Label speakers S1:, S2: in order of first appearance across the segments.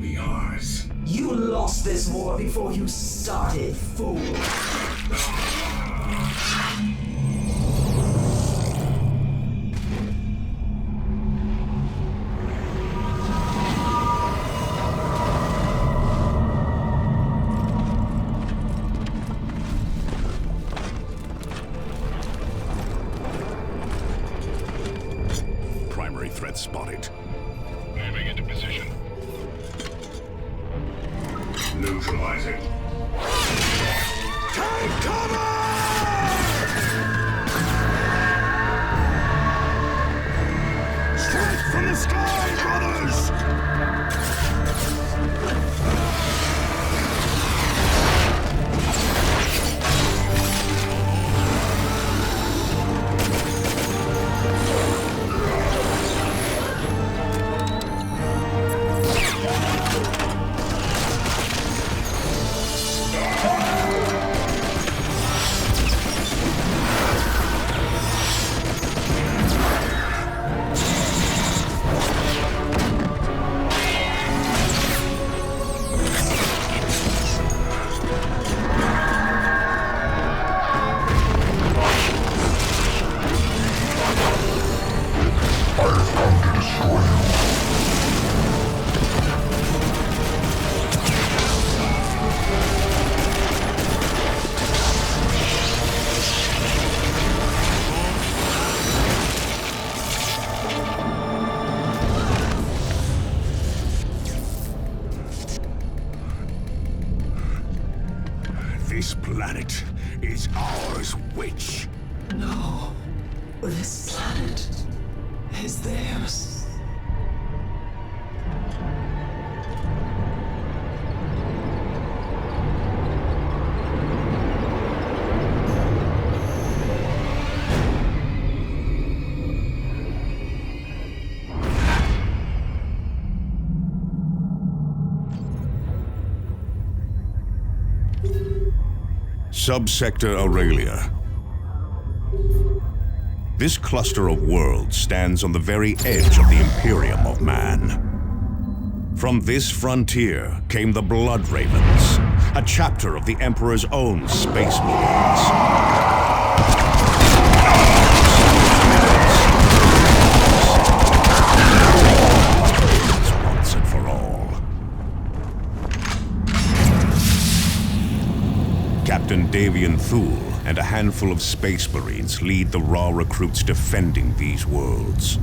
S1: be ours.
S2: You lost this war before you started, fool.
S3: Primary threat spotted.
S1: Moving into position. Neutralizing.
S3: Take cover! Strike from the sky, brothers! This planet is ours, witch.
S2: No. This planet is theirs.
S3: Subsector Aurelia. This cluster of worlds stands on the very edge of the Imperium of Man. From this frontier came the Blood Ravens, a chapter of the Emperor's own Space Marines. Once and for all. Captain Davian Thule and a handful of Space Marines lead the raw recruits defending these worlds.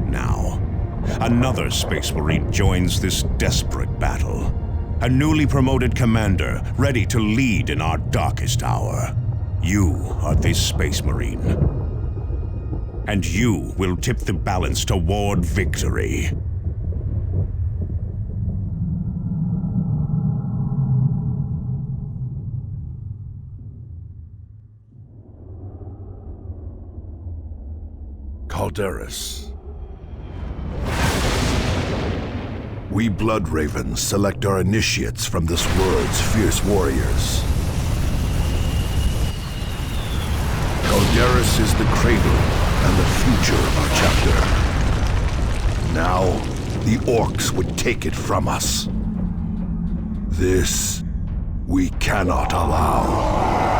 S3: Now, another Space Marine joins this desperate battle. A newly promoted commander, ready to lead in our darkest hour. You are this Space Marine. And you will tip the balance toward victory.
S4: Calderis. We Blood Ravens select our initiates from this world's fierce warriors. Calderis is the cradle and the future of our chapter. Now, the Orcs would take it from us. This, we cannot allow.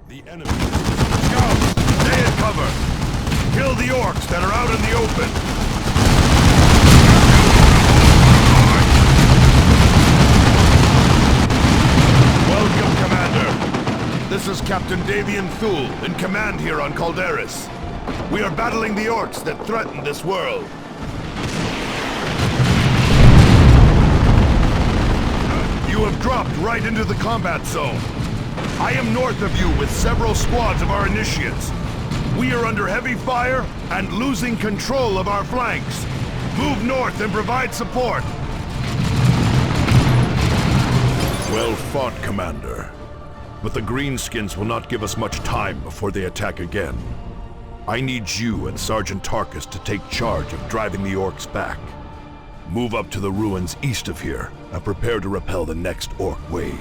S3: The enemy.
S4: Scouts, stay in cover! Kill the Orcs that are out in the open! Welcome, Commander. This is Captain Davian Thule, in command here on Calderis. We are battling the Orcs that threaten this world. You have dropped right into the combat zone. I am north of you with several squads of our initiates. We are under heavy fire and losing control of our flanks. Move north and provide support. Well fought, Commander. But the Greenskins will not give us much time before they attack again. I need you and Sergeant Tarkus to take charge of driving the Orcs back. Move up to the ruins east of here and prepare to repel the next orc wave.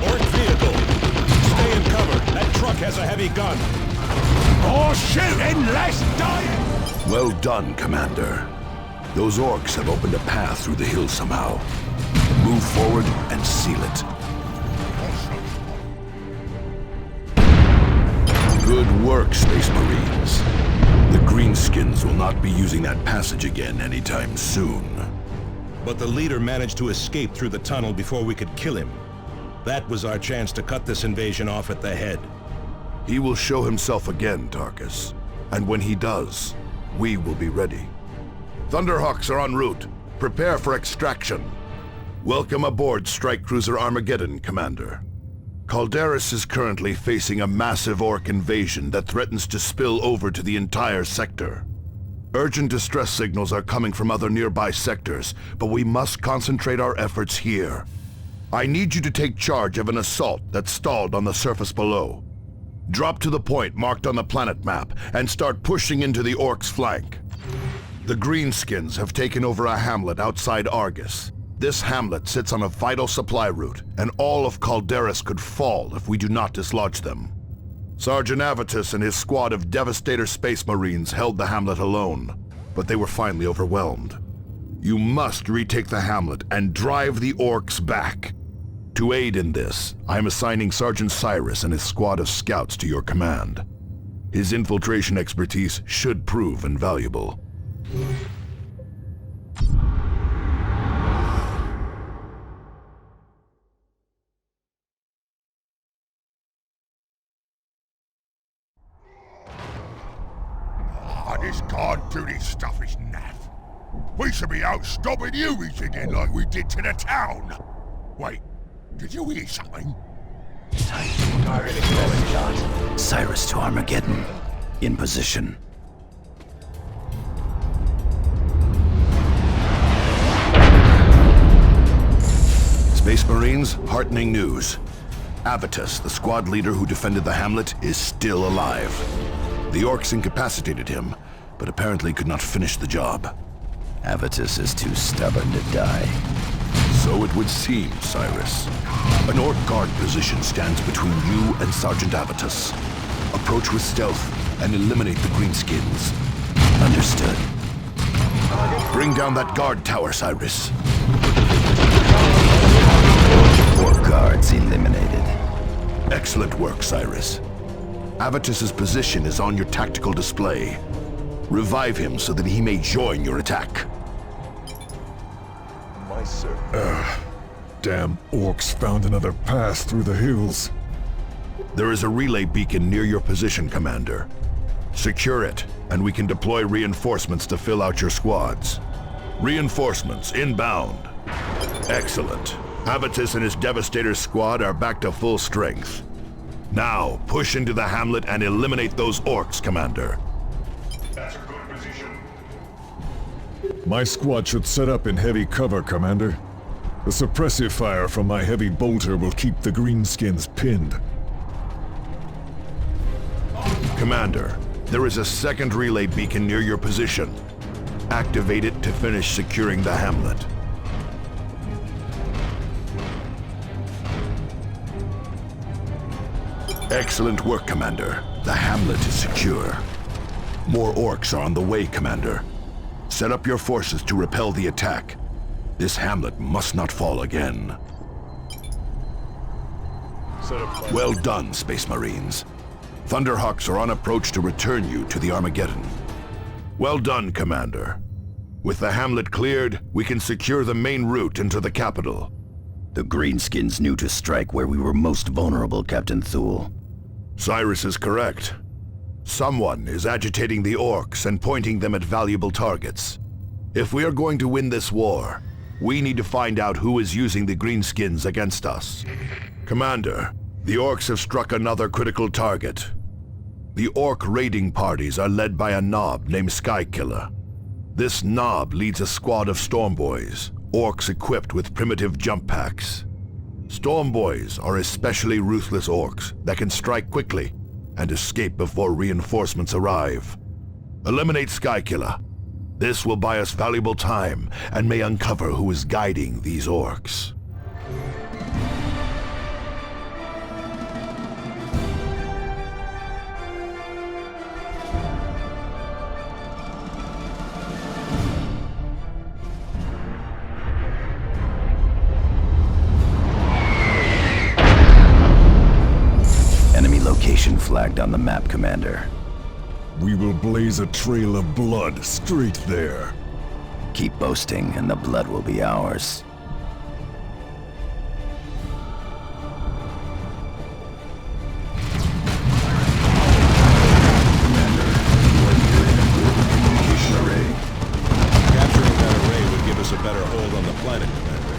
S3: Orc vehicle! Stay in cover. That truck has a heavy gun. More shooting, less dying!
S4: Well done, Commander. Those orcs have opened a path through the hills somehow. Move forward and seal it. Good work, Space Marines. The Greenskins will not be using that passage again anytime soon.
S5: But the leader managed to escape through the tunnel before we could kill him. That was our chance to cut this invasion off at the head.
S4: He will show himself again, Tarkus. And when he does, we will be ready. Thunderhawks are en route. Prepare for extraction. Welcome aboard Strike Cruiser Armageddon, Commander. Calderis is currently facing a massive orc invasion that threatens to spill over to the entire sector. Urgent distress signals are coming from other nearby sectors, but we must concentrate our efforts here. I need you to take charge of an assault that's stalled on the surface below. Drop to the point marked on the planet map and start pushing into the orcs' flank. The Greenskins have taken over a hamlet outside Argus. This hamlet sits on a vital supply route, and all of Calderis could fall if we do not dislodge them. Sergeant Avitus and his squad of Devastator Space Marines held the hamlet alone, but they were finally overwhelmed. You must retake the hamlet and drive the orcs back. To aid in this, I am assigning Sergeant Cyrus and his squad of scouts to your command. His infiltration expertise should prove invaluable.
S6: This guard duty stuff is naff. We should be out stopping Uris again like we did to the town. Wait, did you hear something?
S7: Cyrus to Armageddon. In position.
S4: Space Marines, heartening news. Avitus, the squad leader who defended the hamlet, is still alive. The orcs incapacitated him, but apparently could not finish the job.
S7: Avitus is too stubborn to die.
S4: So it would seem, Cyrus. An orc guard position stands between you and Sergeant Avitus. Approach with stealth and eliminate the Greenskins.
S7: Understood.
S4: Bring down that guard tower, Cyrus.
S7: 4 guards eliminated.
S4: Excellent work, Cyrus. Avitus's position is on your tactical display. Revive him so that he may join your attack.
S8: Damn orcs found another path through the hills.
S4: There is a relay beacon near your position, Commander. Secure it, and we can deploy reinforcements to fill out your squads. Reinforcements inbound. Excellent. Avitus and his Devastator squad are back to full strength. Now, push into the hamlet and eliminate those orcs, Commander.
S1: That's a good position.
S8: My squad should set up in heavy cover, Commander. The suppressive fire from my heavy bolter will keep the Greenskins pinned.
S4: Commander, there is a second relay beacon near your position. Activate it to finish securing the hamlet. Excellent work, Commander. The hamlet is secure. More orcs are on the way, Commander. Set up your forces to repel the attack. This hamlet must not fall again. Well done, Space Marines. Thunderhawks are on approach to return you to the Armageddon. Well done, Commander. With the hamlet cleared, we can secure the main route into the capital.
S7: The Greenskins knew to strike where we were most vulnerable, Captain Thule.
S4: Cyrus is correct. Someone is agitating the orcs and pointing them at valuable targets. If we are going to win this war, we need to find out who is using the Greenskins against us. Commander, the orcs have struck another critical target. The orc raiding parties are led by a Nob named Skykiller. This Nob leads a squad of Stormboys, orcs equipped with primitive jump packs. Stormboys are especially ruthless orcs that can strike quickly and escape before reinforcements arrive. Eliminate Skykiller.
S6: This will buy us valuable time and may uncover who is guiding these orcs.
S7: Enemy location flagged on the map, Commander.
S8: We will blaze a trail of blood straight there.
S7: Keep boasting, and the blood will be ours.
S6: Communication array.
S5: Capturing that array would give us a better hold on the planet, Commander.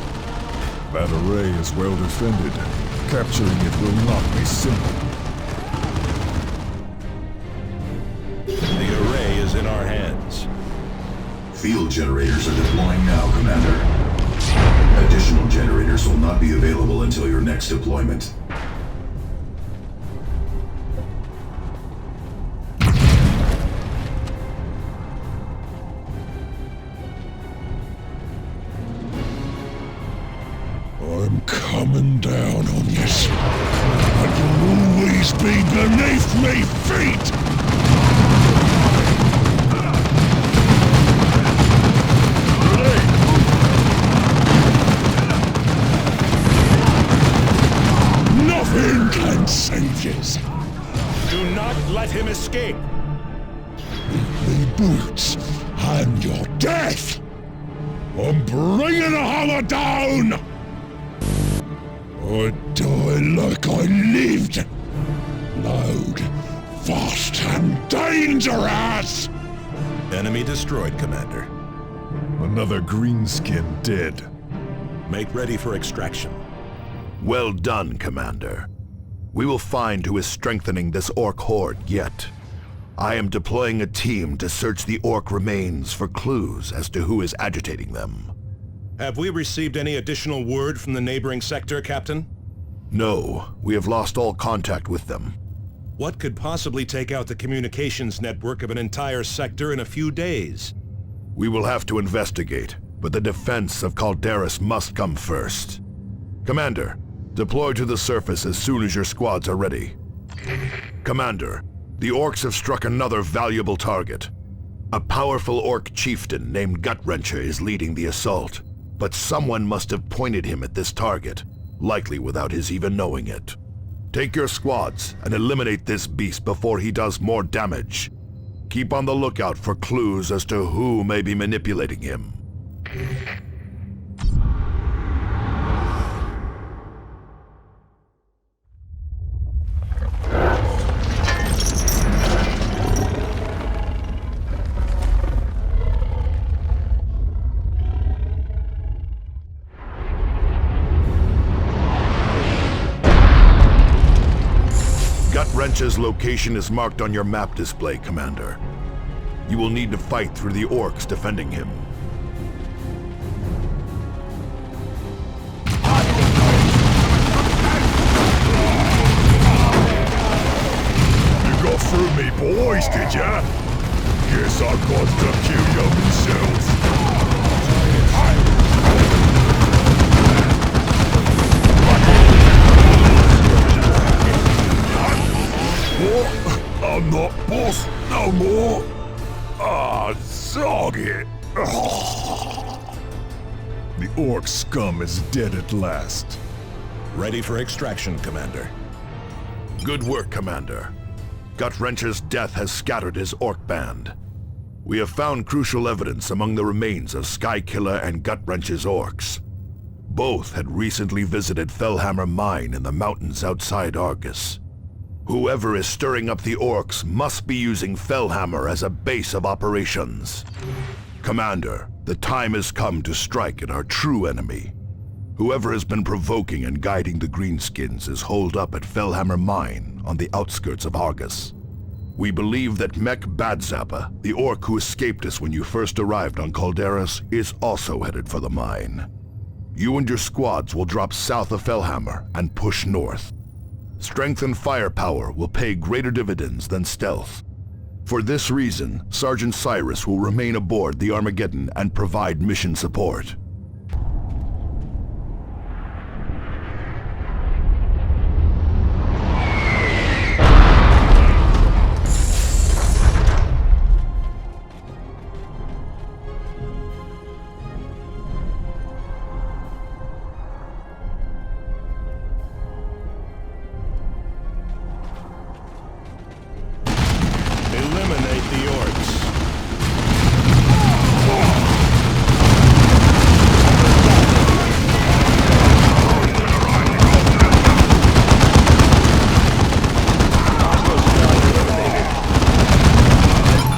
S8: That array is well defended. Capturing it will not be simple.
S5: The array is in our hands.
S9: Field generators are deploying now, Commander. Additional generators will not be available until your next deployment.
S6: I'm coming down on you, but you'll always be beneath me feet! Nothing can save yous.
S5: Do not let him escape!
S6: Me boots and your death! I'm bringing a holler down! I die like I lived! Loud, fast and dangerous!
S5: Enemy destroyed, Commander.
S8: Another greenskin dead.
S5: Make ready for extraction.
S6: Well done, Commander. We will find who is strengthening this orc horde yet. I am deploying a team to search the orc remains for clues as to who is agitating them.
S5: Have we received any additional word from the neighboring sector, Captain?
S6: No, we have lost all contact with them.
S5: What could possibly take out the communications network of an entire sector in a few days?
S6: We will have to investigate, but the defense of Calderas must come first. Commander, deploy to the surface as soon as your squads are ready. Commander, the orcs have struck another valuable target. A powerful orc chieftain named Gutwrencher is leading the assault, but someone must have pointed him at this target, likely without his even knowing it. Take your squads and eliminate this beast before he does more damage. Keep on the lookout for clues as to who may be manipulating him. Gutwrencher's location is marked on your map display, Commander. You will need to fight through the orcs defending him. You got through me, boys, did ya? Guess I got to kill you myself. What? I'm not boss no more. Ah, zog it.
S8: The orc scum is dead at last.
S5: Ready for extraction, Commander.
S6: Good work, Commander. Gutwrencher's death has scattered his orc band. We have found crucial evidence among the remains of Skykiller and Gutwrencher's orcs. Both had recently visited Fellhammer Mine in the mountains outside Argus. Whoever is stirring up the orcs must be using Fellhammer as a base of operations. Commander, the time has come to strike at our true enemy. Whoever has been provoking and guiding the Greenskins is holed up at Fellhammer Mine on the outskirts of Argus. We believe that Mech Badzappa, the orc who escaped us when you first arrived on Calderas, is also headed for the mine. You and your squads will drop south of Fellhammer and push north. Strength and firepower will pay greater dividends than stealth. For this reason, Sergeant Cyrus will remain aboard the Armageddon and provide mission support.
S5: Eliminate the orcs.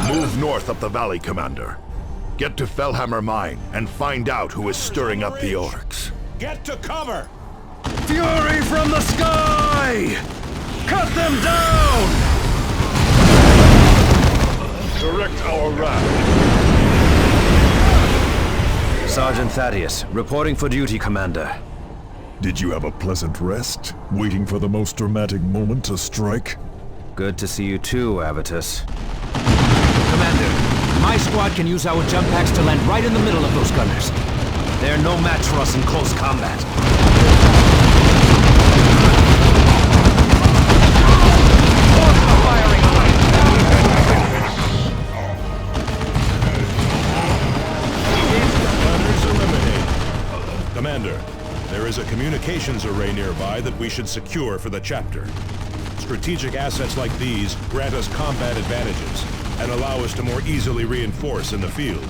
S6: Move north up the valley, Commander. Get to Fellhammer Mine and find out who is stirring up the orcs.
S5: Get to cover!
S4: Fury from the sky! Cut them down! Direct our wrath.
S10: Sergeant Thaddeus, reporting for duty, Commander.
S8: Did you have a pleasant rest, waiting for the most dramatic moment to strike?
S10: Good to see you too, Avitus. Commander, my squad can use our jump packs to land right in the middle of those gunners. They're no match for us in close combat. Firing away!
S5: Gunners eliminated. Commander, there is a communications array nearby that we should secure for the chapter. Strategic assets like these grant us combat advantages and allow us to more easily reinforce in the field.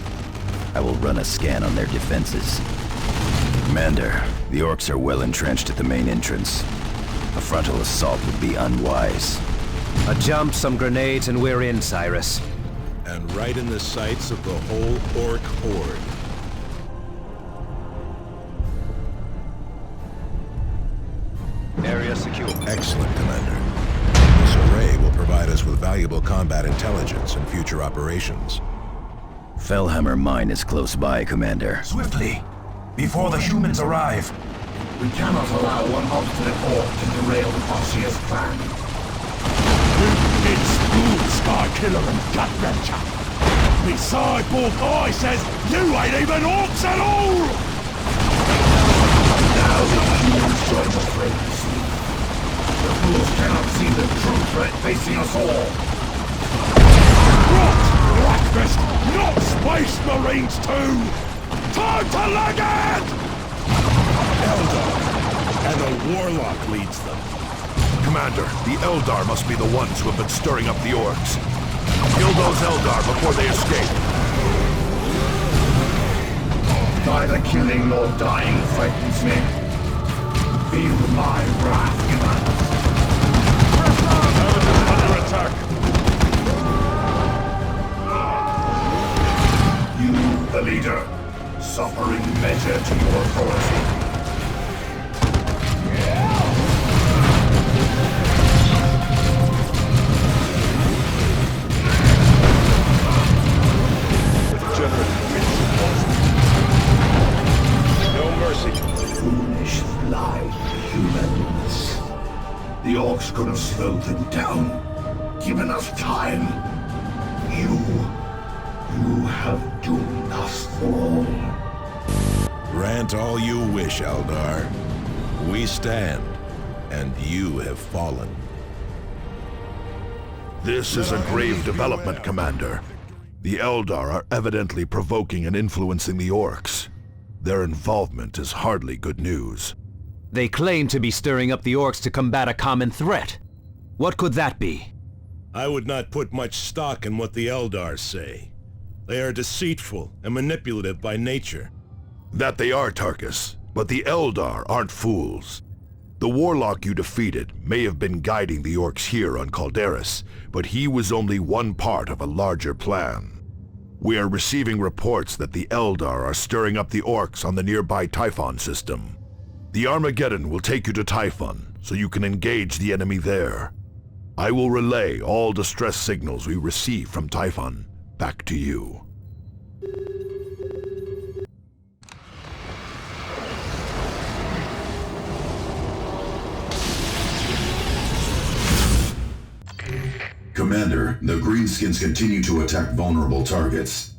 S7: I will run a scan on their defenses. Commander, the orcs are well entrenched at the main entrance. A frontal assault would be unwise.
S10: A jump, some grenades, and we're in, Cyrus.
S5: And right in the sights of the whole orc horde.
S10: Area secure.
S5: Excellent, Commander. This array will provide us with valuable combat intelligence in future operations.
S7: Fellhammer Mine is close by, Commander.
S11: Swiftly, before the humans arrive.
S1: We cannot allow one obstinate orc to derail the Arceus plan.
S4: It's good, Sky-Killer and Gut-Wrencher. Me cyborg eye says you ain't even orcs at all!
S1: Now the humans join the fray. The fools cannot see the true threat facing us all.
S4: What? Blackfist, not Space Marines too! Time to leg it!
S5: Eldar, and the Warlock leads them.
S6: Commander, the Eldar must be the ones who have been stirring up the orcs. Kill those Eldar before they escape.
S1: Neither killing nor dying frightens me. Feel my wrath, Commander.
S4: Under attack!
S1: You, the leader, suffering measure to your authority. Foolish, blind humans. The orcs could have slowed them down, given us time. You have doomed us all.
S5: Grant all you wish, Eldar. We stand, and you have fallen.
S6: This is a grave development, Commander. The Eldar are evidently provoking and influencing the orcs. Their involvement is hardly good news.
S10: They claim to be stirring up the orcs to combat a common threat. What could that be?
S5: I would not put much stock in what the Eldar say. They are deceitful and manipulative by nature.
S6: That they are, Tarkus, but the Eldar aren't fools. The Warlock you defeated may have been guiding the orcs here on Calderis, but he was only one part of a larger plan. We are receiving reports that the Eldar are stirring up the orcs on the nearby Typhon system. The Armageddon will take you to Typhon, so you can engage the enemy there. I will relay all distress signals we receive from Typhon back to you.
S9: Commander, the Greenskins continue to attack vulnerable targets.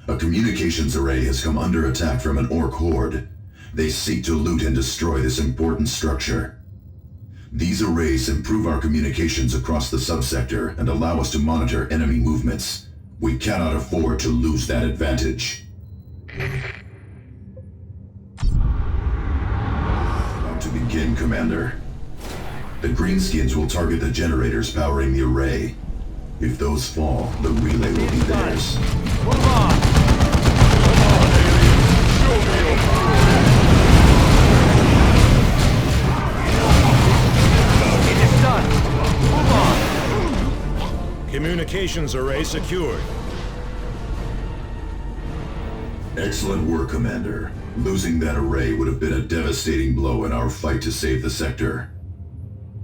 S9: A communications array has come under attack from an Orc horde. They seek to loot and destroy this important structure. These arrays improve our communications across the subsector and allow us to monitor enemy movements. We cannot afford to lose that advantage. About to begin, Commander. The Greenskins will target the generators powering the array. If those fall, the relay will be theirs.
S10: Move on! It is done! Move on!
S5: Communications array secured.
S9: Excellent work, Commander. Losing that array would have been a devastating blow in our fight to save the sector.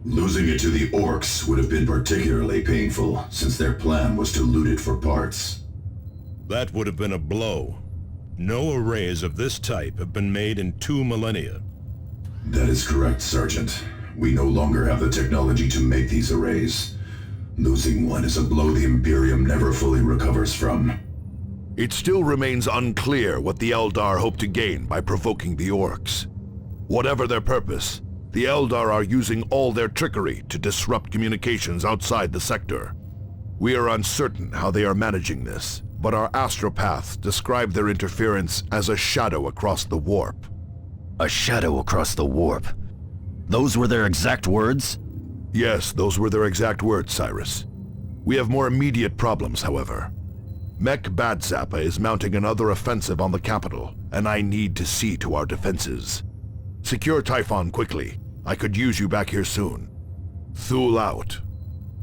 S9: Losing it to the Orcs would have been particularly painful, since their plan was to loot it for parts.
S5: That would have been a blow. No arrays of this type have been made in 2 millennia.
S9: That is correct, Sergeant. We no longer have the technology to make these arrays. Losing one is a blow the Imperium never fully recovers from.
S6: It still remains unclear what the Eldar hope to gain by provoking the Orcs. Whatever their purpose, the Eldar are using all their trickery to disrupt communications outside the sector. We are uncertain how they are managing this, but our astropaths describe their interference as a shadow across the warp.
S7: A shadow across the warp? Those were their exact words?
S6: Yes, those were their exact words, Cyrus. We have more immediate problems, however. Mech Badzappa is mounting another offensive on the capital, and I need to see to our defenses. Secure Typhon quickly. I could use you back here soon. Thule out.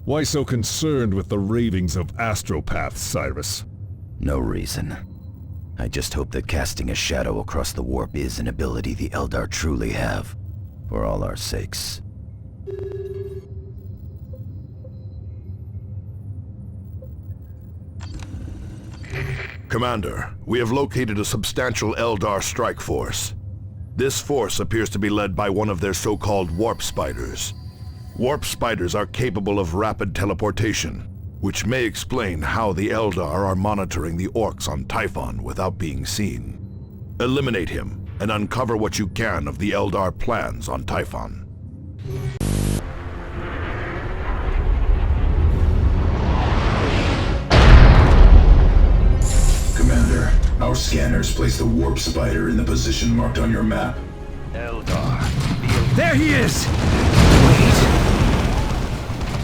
S8: Why so concerned with the ravings of astropaths, Cyrus?
S7: No reason. I just hope that casting a shadow across the warp is an ability the Eldar truly have, for all our sakes.
S6: Commander, we have located a substantial Eldar strike force. This force appears to be led by one of their so-called warp spiders. Warp spiders are capable of rapid teleportation, which may explain how the Eldar are monitoring the Orcs on Typhon without being seen. Eliminate him, and uncover what you can of the Eldar plans on Typhon.
S9: Commander, our scanners place the warp spider in the position marked on your map.
S10: Eldar. There he is! Wait.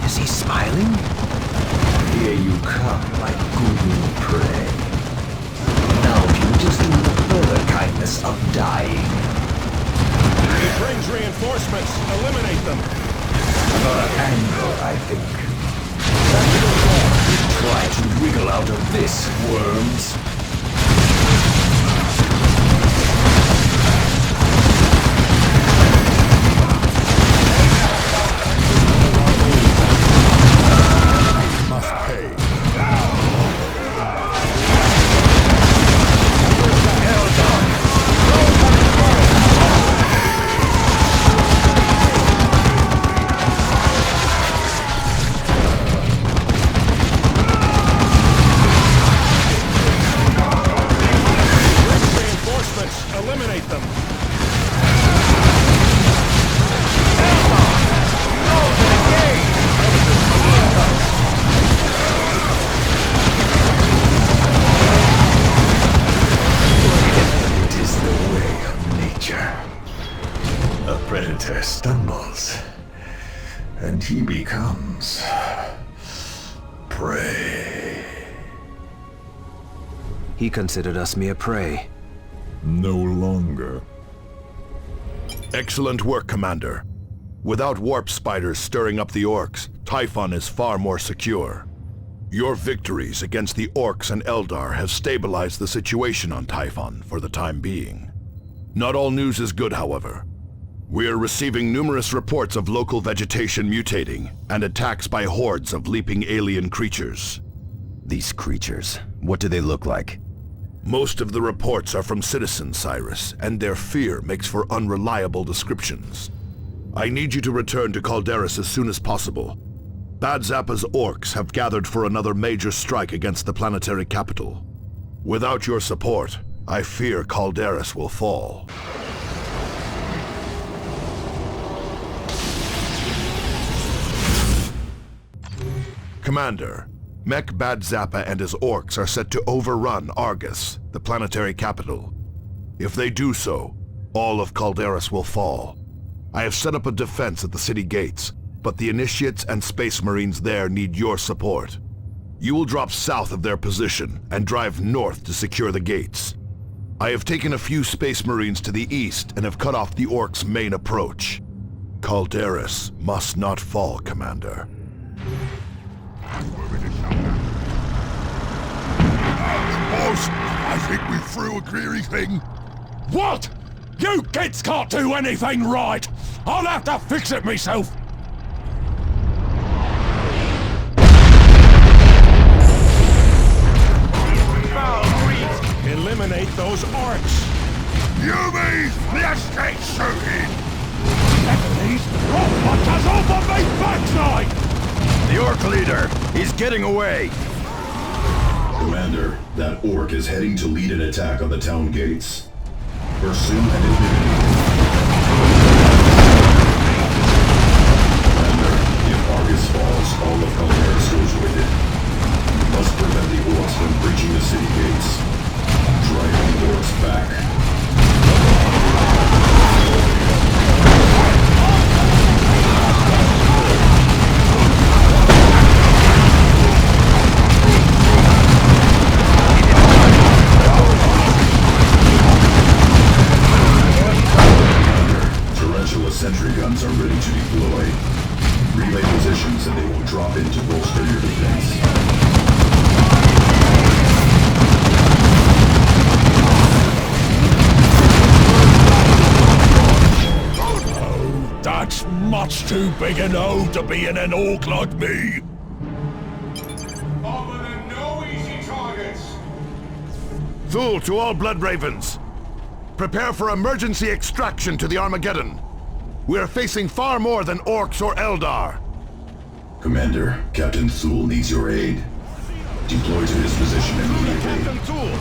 S10: Is he smiling?
S2: Here you come, my good prey. Now if you just do the further kindness of dying.
S5: It brings reinforcements. Eliminate them.
S2: Anger, I think. Try to wiggle out of this, worms.
S5: Eliminate them.
S2: It is the way of nature. A predator stumbles, and he becomes prey.
S10: He considered us mere prey.
S8: No longer.
S6: Excellent work, Commander. Without warp spiders stirring up the Orcs, Typhon is far more secure. Your victories against the Orcs and Eldar have stabilized the situation on Typhon for the time being. Not all news is good, however. We are receiving numerous reports of local vegetation mutating and attacks by hordes of leaping alien creatures.
S7: These creatures, what do they look like?
S6: Most of the reports are from citizens, Cyrus, and their fear makes for unreliable descriptions. I need you to return to Calderis as soon as possible. Bad Zappa's orcs have gathered for another major strike against the planetary capital. Without your support, I fear Calderis will fall. Commander, Mech Bad Zappa and his orcs are set to overrun Argus, the planetary capital. If they do so, all of Calderis will fall. I have set up a defense at the city gates, but the Initiates and Space Marines there need your support. You will drop south of their position and drive north to secure the gates. I have taken a few Space Marines to the east and have cut off the Orcs' main approach. Calderis must not fall, Commander.
S4: Boss, I think we threw a greedy thing.
S12: What? You kids can't do anything right! I'll have to fix it myself!
S5: Eliminate those orcs!
S4: Yumis, let's get shooting!
S12: Let these robots off of me backside!
S11: The orc leader, he's getting away!
S9: Commander, that orc is heading to lead an attack on the town gates. Pursue and eliminate. Commander, if Argus falls, all of Calderis goes with it. You must prevent the orcs from breaching the city gates. Drive the orcs back. Sentry guns are ready to deploy. Relay positions and they will drop in to bolster your defense.
S12: Oh, that's much too big an O to be in an orc like me!
S4: No easy targets!
S6: Thule to all Blood Ravens! Prepare for emergency extraction to the Armageddon! We are facing far more than orcs or Eldar.
S9: Commander, Captain Thule needs your aid. Deploy to his position immediately.
S6: Captain Thule!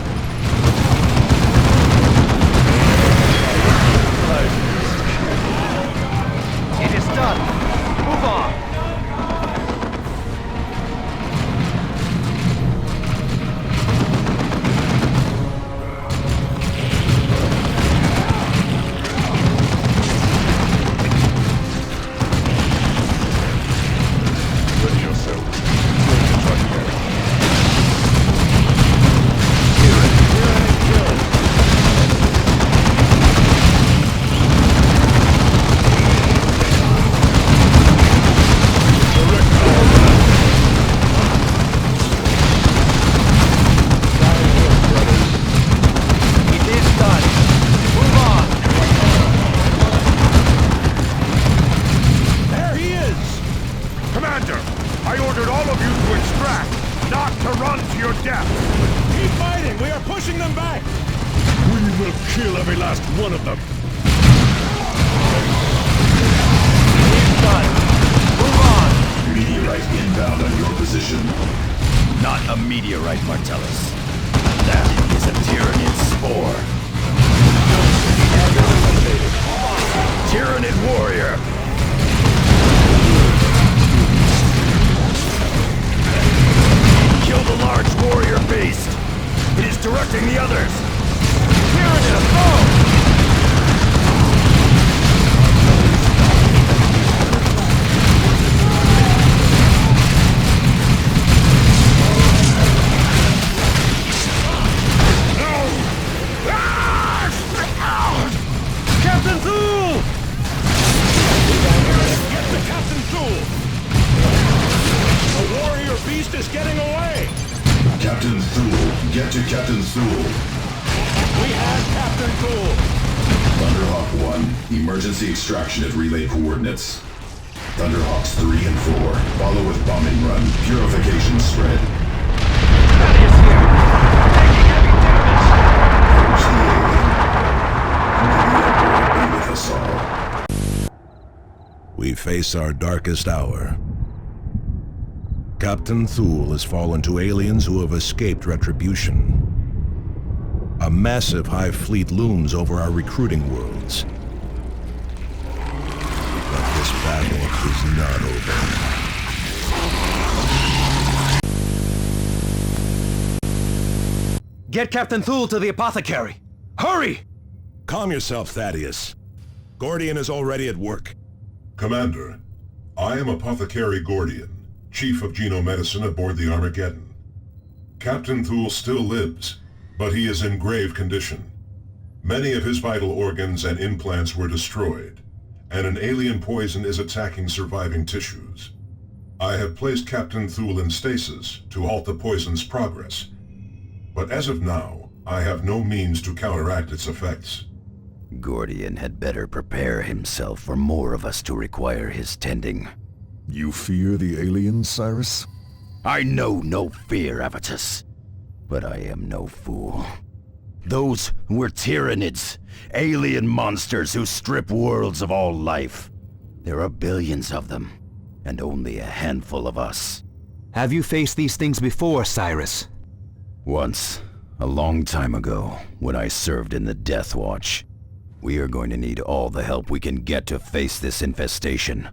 S10: It is done. Move on.
S9: Extraction at relay coordinates. Thunderhawks 3 and 4. Follow with bombing run. Purification spread.
S10: Thaddeus here. Taking heavy damage.
S9: Approach the alien. May the Emperor be with us all.
S3: We face our darkest hour.
S5: Captain Thule has fallen to aliens who have escaped retribution. A massive hive fleet looms over our recruiting worlds. But this battle is not over.
S10: Get Captain Thule to the apothecary! Hurry!
S5: Calm yourself, Thaddeus. Gordian is already at work.
S13: Commander, I am Apothecary Gordian, Chief of Genomedicine aboard the Armageddon. Captain Thule still lives, but he is in grave condition. Many of his vital organs and implants were destroyed, and an alien poison is attacking surviving tissues. I have placed Captain Thule in stasis to halt the poison's progress, but as of now, I have no means to counteract its effects.
S7: Gordian had better prepare himself for more of us to require his tending.
S8: You fear the aliens, Cyrus?
S7: I know no fear, Avitus. But I am no fool. Those were Tyranids, alien monsters who strip worlds of all life. There are billions of them, and only a handful of us.
S10: Have you faced these things before, Cyrus?
S7: Once, a long time ago, when I served in the Death Watch. We are going to need all the help we can get to face this infestation.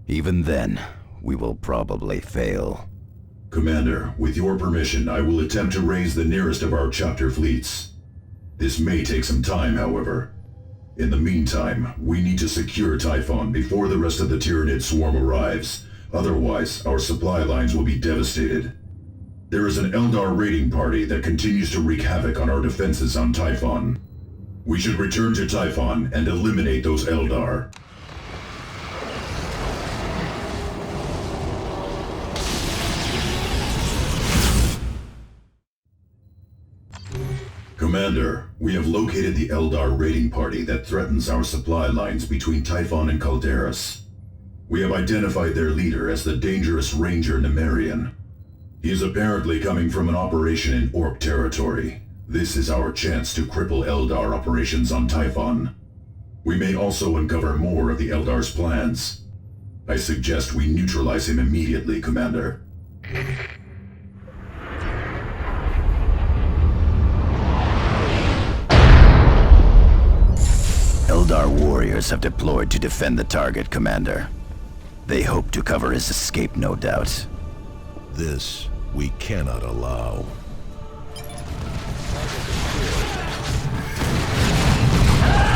S7: Even then, we will probably fail.
S9: Commander, with your permission, I will attempt to raise the nearest of our chapter fleets. This may take some time, however. In the meantime, we need to secure Typhon before the rest of the Tyranid swarm arrives. Otherwise, our supply lines will be devastated. There is an Eldar raiding party that continues to wreak havoc on our defenses on Typhon. We should return to Typhon and eliminate those Eldar. Commander, we have located the Eldar raiding party that threatens our supply lines between Typhon and Calderas. We have identified their leader as the dangerous Ranger Nemerian. He is apparently coming from an operation in Orc territory. This is our chance to cripple Eldar operations on Typhon. We may also uncover more of the Eldar's plans. I suggest we neutralize him immediately, Commander.
S7: Eldar warriors have deployed to defend the target, Commander. They hope to cover his escape, no doubt.
S5: This we cannot allow.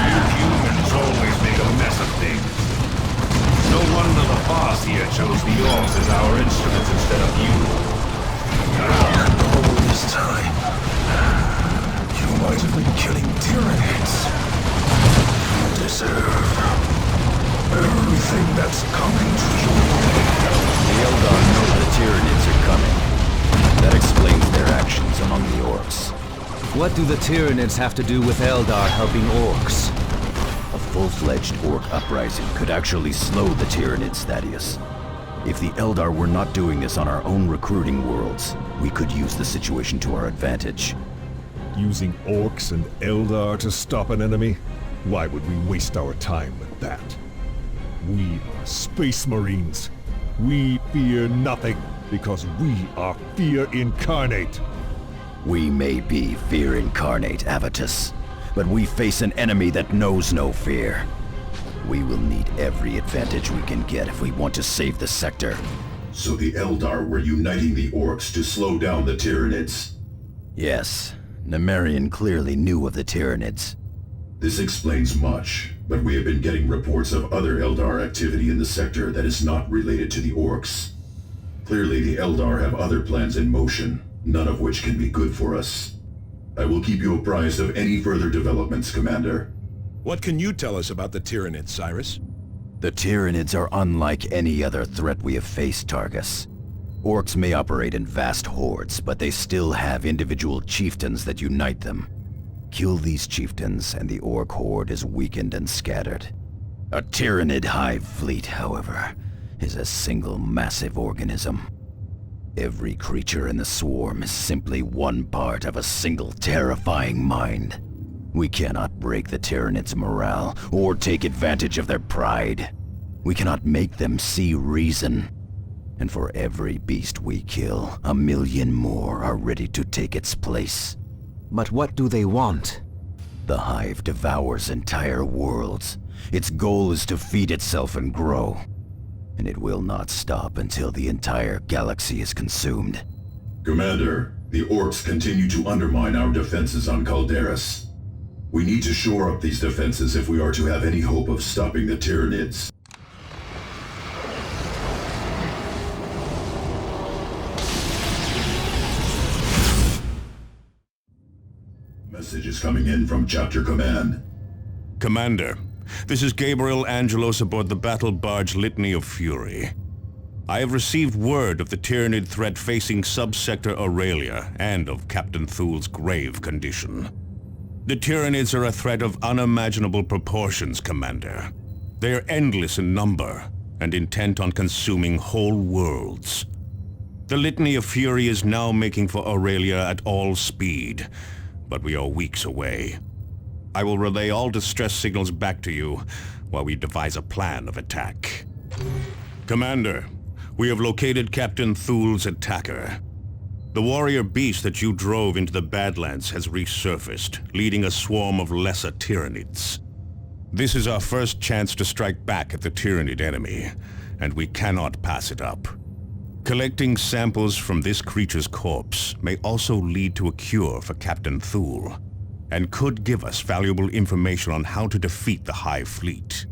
S1: You humans always make a mess of things. No wonder the boss here chose the Orcs as our instruments instead of you.
S2: All this time, you might have been killing Tyranids. You deserve everything that's coming to you.
S7: The Eldar know the Tyranids are coming. That explains their actions among the Orcs.
S10: What do the Tyranids have to do with Eldar helping Orcs?
S7: A full-fledged Orc uprising could actually slow the Tyranids, Thaddeus. If the Eldar were not doing this on our own recruiting worlds, we could use the situation to our advantage.
S8: Using Orcs and Eldar to stop an enemy? Why would we waste our time with that? We are Space Marines. We fear nothing, because we are fear incarnate.
S7: We may be fear incarnate, Avitus, but we face an enemy that knows no fear. We will need every advantage we can get if we want to save the sector.
S9: So the Eldar were uniting the Orcs to slow down the Tyranids?
S7: Yes, Nemerian clearly knew of the Tyranids.
S9: This explains much, but we have been getting reports of other Eldar activity in the sector that is not related to the Orcs. Clearly the Eldar have other plans in motion, none of which can be good for us. I will keep you apprised of any further developments, Commander.
S5: What can you tell us about the Tyranids, Cyrus?
S7: The Tyranids are unlike any other threat we have faced, Targus. Orcs may operate in vast hordes, but they still have individual chieftains that unite them. Kill these chieftains, and the Orc horde is weakened and scattered. A Tyranid hive fleet, however, is a single massive organism. Every creature in the swarm is simply one part of a single terrifying mind. We cannot break the Tyranids' morale, or take advantage of their pride. We cannot make them see reason. And for every beast we kill, 1 million more are ready to take its place.
S10: But what do they want?
S7: The Hive devours entire worlds. Its goal is to feed itself and grow. And it will not stop until the entire galaxy is consumed.
S9: Commander, the Orcs continue to undermine our defenses on Calderas. We need to shore up these defenses if we are to have any hope of stopping the Tyranids. Message is coming in from Chapter Command.
S3: Commander, this is Gabriel Angelos aboard the battle barge Litany of Fury. I have received word of the Tyranid threat facing Subsector Aurelia and of Captain Thul's grave condition. The Tyranids are a threat of unimaginable proportions, Commander. They are endless in number and intent on consuming whole worlds. The Litany of Fury is now making for Aurelia at all speed, but we are weeks away. I will relay all distress signals back to you while we devise a plan of attack. Commander, we have located Captain Thul's attacker. The warrior beast that you drove into the Badlands has resurfaced, leading a swarm of lesser Tyranids. This is our first chance to strike back at the Tyranid enemy, and we cannot pass it up. Collecting samples from this creature's corpse may also lead to a cure for Captain Thul, and could give us valuable information on how to defeat the Hive Fleet.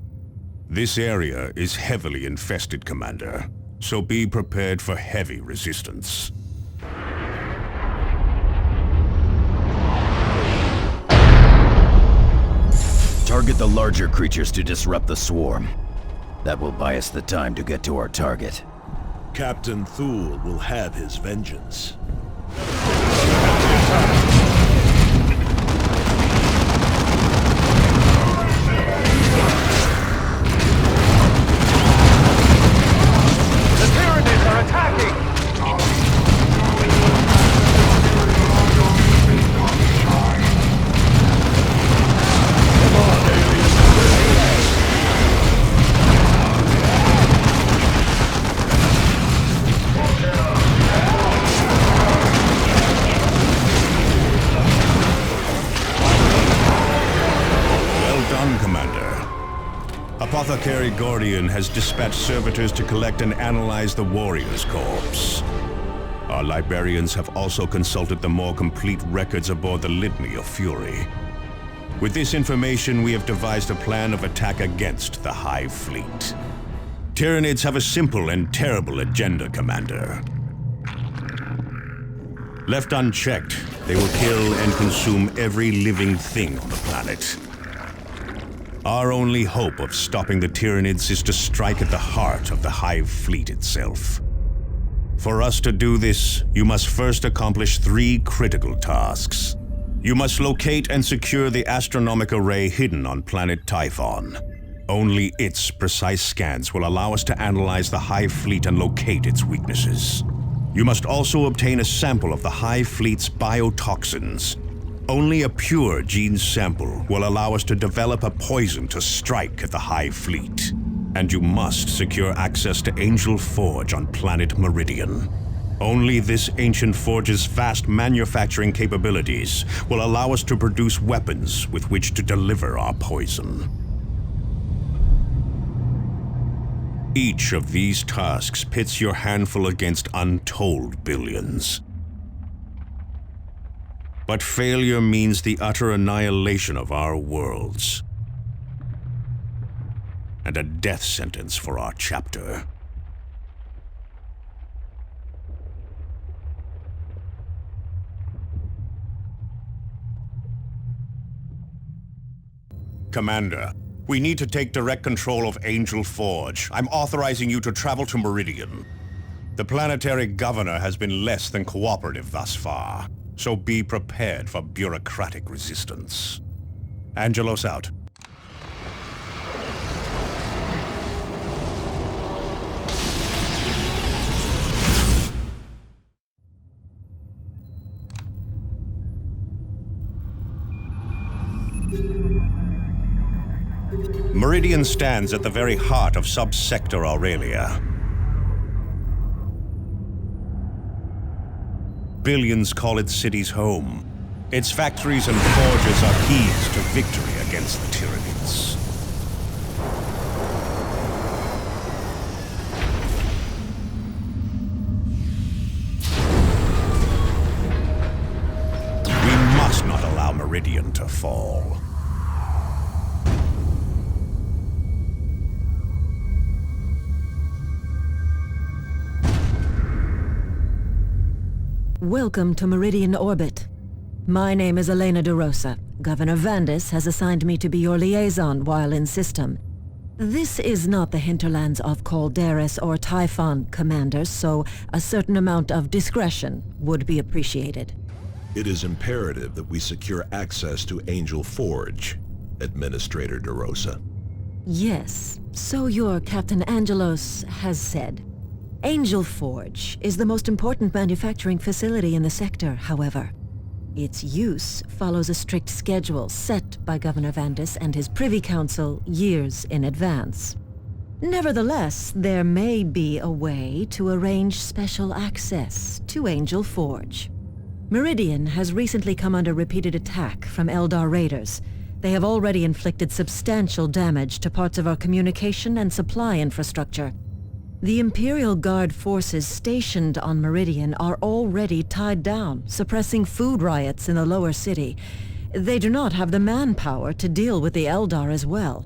S3: This area is heavily infested, Commander, so be prepared for heavy resistance.
S7: Target the larger creatures to disrupt the swarm. That will buy us the time to get to our target.
S5: Captain Thul will have his vengeance.
S11: The Tyranids are attacking!
S3: Apothecary Gordian has dispatched servitors to collect and analyze the warrior's corpse. Our librarians have also consulted the more complete records aboard the Litany of Fury. With this information, we have devised a plan of attack against the Hive Fleet. Tyranids have a simple and terrible agenda, Commander. Left unchecked, they will kill and consume every living thing on the planet. Our only hope of stopping the Tyranids is to strike at the heart of the Hive Fleet itself. For us to do this, you must first accomplish 3 critical tasks. You must locate and secure the astronomic array hidden on planet Typhon. Only its precise scans will allow us to analyze the Hive Fleet and locate its weaknesses. You must also obtain a sample of the Hive Fleet's biotoxins. Only a pure gene sample will allow us to develop a poison to strike at the Hive Fleet. And you must secure access to Angel Forge on planet Meridian. Only this ancient forge's vast manufacturing capabilities will allow us to produce weapons with which to deliver our poison. Each of these tasks pits your handful against untold billions. But failure means the utter annihilation of our worlds. And a death sentence for our chapter. Commander, we need to take direct control of Angel Forge. I'm authorizing you to travel to Meridian. The planetary governor has been less than cooperative thus far, so be prepared for bureaucratic resistance. Angelos out. Meridian stands at the very heart of Subsector Aurelia. Billions call its cities home. Its factories and forges are keys to victory against the Tyranids. We must not allow Meridian to fall.
S14: Welcome to Meridian Orbit. My name is Elena DeRosa. Governor Vandis has assigned me to be your liaison while in system. This is not the hinterlands of Calderis or Typhon, Commander, so a certain amount of discretion would be appreciated.
S5: It is imperative that we secure access to Angel Forge, Administrator DeRosa.
S14: Yes, so your Captain Angelos has said. Angel Forge is the most important manufacturing facility in the sector, however. Its use follows a strict schedule set by Governor Vandis and his Privy Council years in advance. Nevertheless, there may be a way to arrange special access to Angel Forge. Meridian has recently come under repeated attack from Eldar raiders. They have already inflicted substantial damage to parts of our communication and supply infrastructure. The Imperial Guard forces stationed on Meridian are already tied down, suppressing food riots in the lower city. They do not have the manpower to deal with the Eldar as well.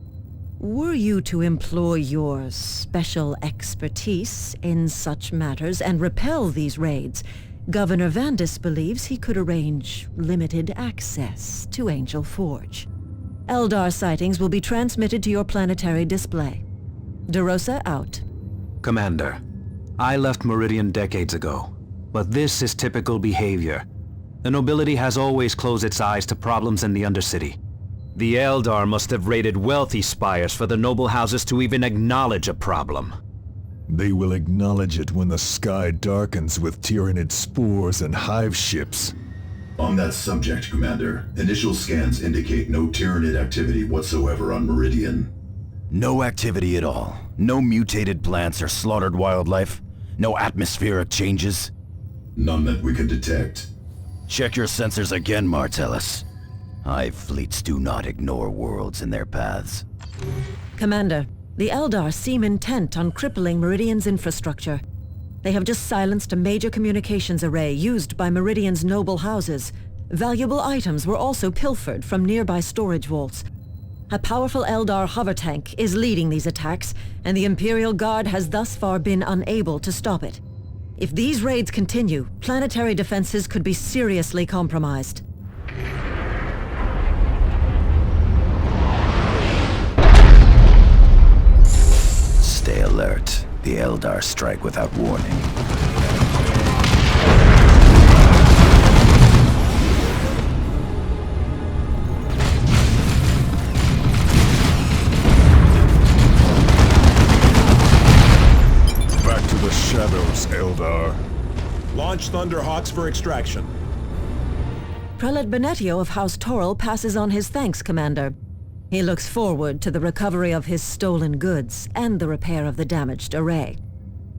S14: Were you to employ your special expertise in such matters and repel these raids, Governor Vandis believes he could arrange limited access to Angel Forge. Eldar sightings will be transmitted to your planetary display. DeRosa out.
S10: Commander, I left Meridian decades ago, but this is typical behavior. The nobility has always closed its eyes to problems in the Undercity. The Eldar must have raided wealthy spires for the noble houses to even acknowledge a problem.
S8: They will acknowledge it when the sky darkens with Tyranid spores and hive ships.
S9: On that subject, Commander, initial scans indicate no Tyranid activity whatsoever on Meridian.
S7: No activity at all. No mutated plants or slaughtered wildlife. No atmospheric changes.
S9: None that we can detect.
S7: Check your sensors again, Martellus. Hive fleets do not ignore worlds in their paths.
S14: Commander, the Eldar seem intent on crippling Meridian's infrastructure. They have just silenced a major communications array used by Meridian's noble houses. Valuable items were also pilfered from nearby storage vaults. A powerful Eldar hover tank is leading these attacks, and the Imperial Guard has thus far been unable to stop it. If these raids continue, planetary defenses could be seriously compromised.
S7: Stay alert. The Eldar strike without warning.
S8: Shadows, Eldar.
S5: Launch Thunderhawks for extraction.
S14: Prelate Benetio of House Toril passes on his thanks, Commander. He looks forward to the recovery of his stolen goods and the repair of the damaged array.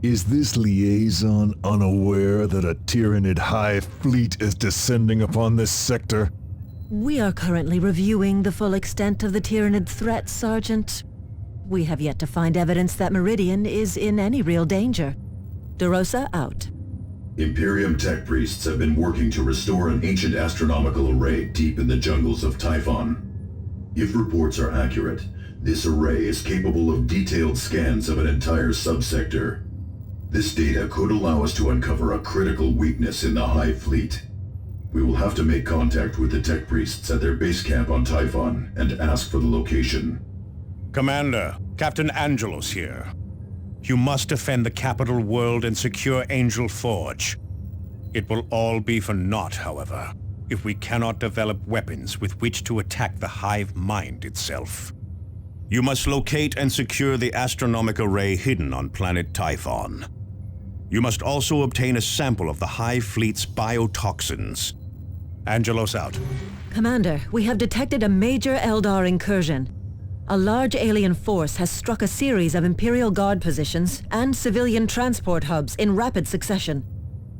S8: Is this liaison unaware that a Tyranid hive fleet is descending upon this sector?
S14: We are currently reviewing the full extent of the Tyranid threat, Sergeant. We have yet to find evidence that Meridian is in any real danger. DeRosa out.
S9: Imperium tech priests have been working to restore an ancient astronomical array deep in the jungles of Typhon. If reports are accurate, this array is capable of detailed scans of an entire subsector. This data could allow us to uncover a critical weakness in the Hive fleet. We will have to make contact with the tech priests at their base camp on Typhon and ask for the location.
S3: Commander, Captain Angelos here. You must defend the capital world and secure Angel Forge. It will all be for naught, however, if we cannot develop weapons with which to attack the Hive mind itself. You must locate and secure the astronomic array hidden on planet Typhon. You must also obtain a sample of the Hive fleet's biotoxins. Angelos out.
S14: Commander, we have detected a major Eldar incursion. A large alien force has struck a series of Imperial Guard positions and civilian transport hubs in rapid succession.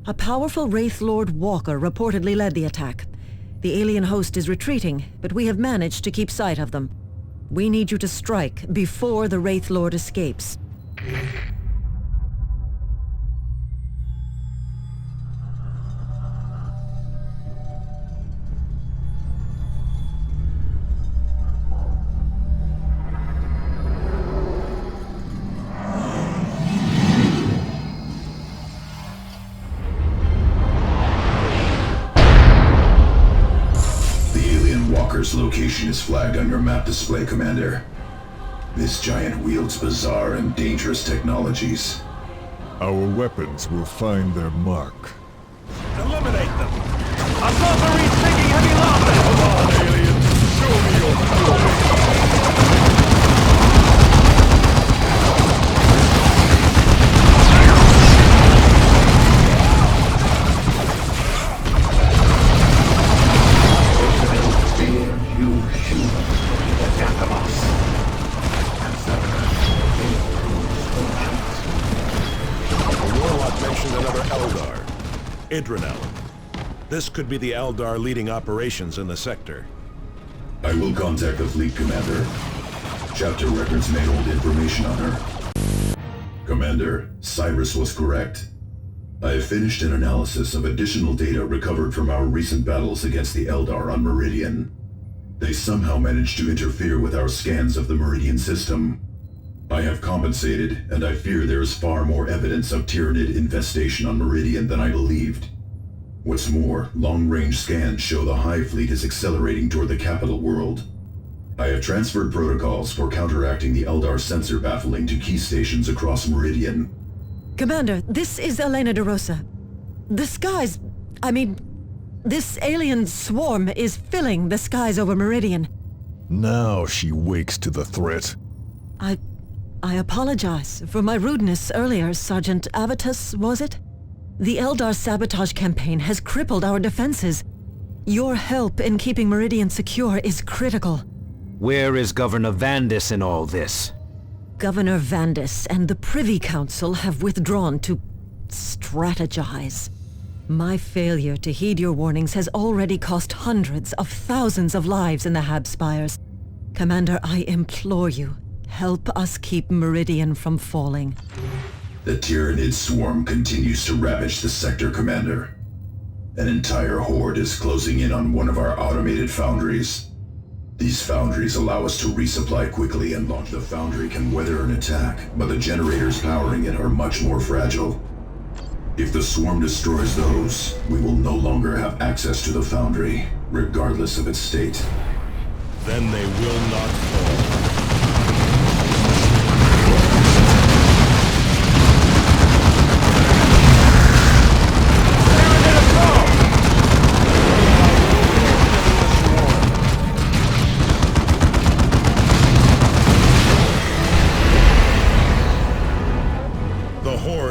S14: A powerful Wraith Lord Walker reportedly led the attack. The alien host is retreating, but we have managed to keep sight of them. We need you to strike before the Wraith Lord escapes.
S9: Location is flagged on your map display, Commander. This giant wields bizarre and dangerous technologies.
S8: Our weapons will find their mark.
S11: Eliminate them! Assault Marines taking heavy losses!
S12: Come on, alien! Show me your fury!
S5: Idranel. This could be the Eldar leading operations in the sector.
S9: I will contact the fleet, Commander. Chapter records may hold information on her. Commander, Cyrus was correct. I have finished an analysis of additional data recovered from our recent battles against the Eldar on Meridian. They somehow managed to interfere with our scans of the Meridian system. I have compensated, and I fear there is far more evidence of Tyranid infestation on Meridian than I believed. What's more, long-range scans show the Hive Fleet is accelerating toward the capital world. I have transferred protocols for counteracting the Eldar sensor baffling to key stations across Meridian.
S14: Commander, this is Elena de Rosa. The skies... this alien swarm is filling the skies over Meridian.
S8: Now she wakes to the threat.
S14: I apologize for my rudeness earlier, Sergeant Avitus, was it? The Eldar sabotage campaign has crippled our defenses. Your help in keeping Meridian secure is critical.
S10: Where is Governor Vandis in all this?
S14: Governor Vandis and the Privy Council have withdrawn to strategize. My failure to heed your warnings has already cost hundreds of thousands of lives in the Habspires. Commander, I implore you, help us keep Meridian from falling.
S9: The Tyranid swarm continues to ravage the sector, Commander. An entire horde is closing in on one of our automated foundries. These foundries allow us to resupply quickly and launch. The foundry can weather an attack, but the generators powering it are much more fragile. If the swarm destroys those, we will no longer have access to the foundry, regardless of its state.
S5: Then they will not fall.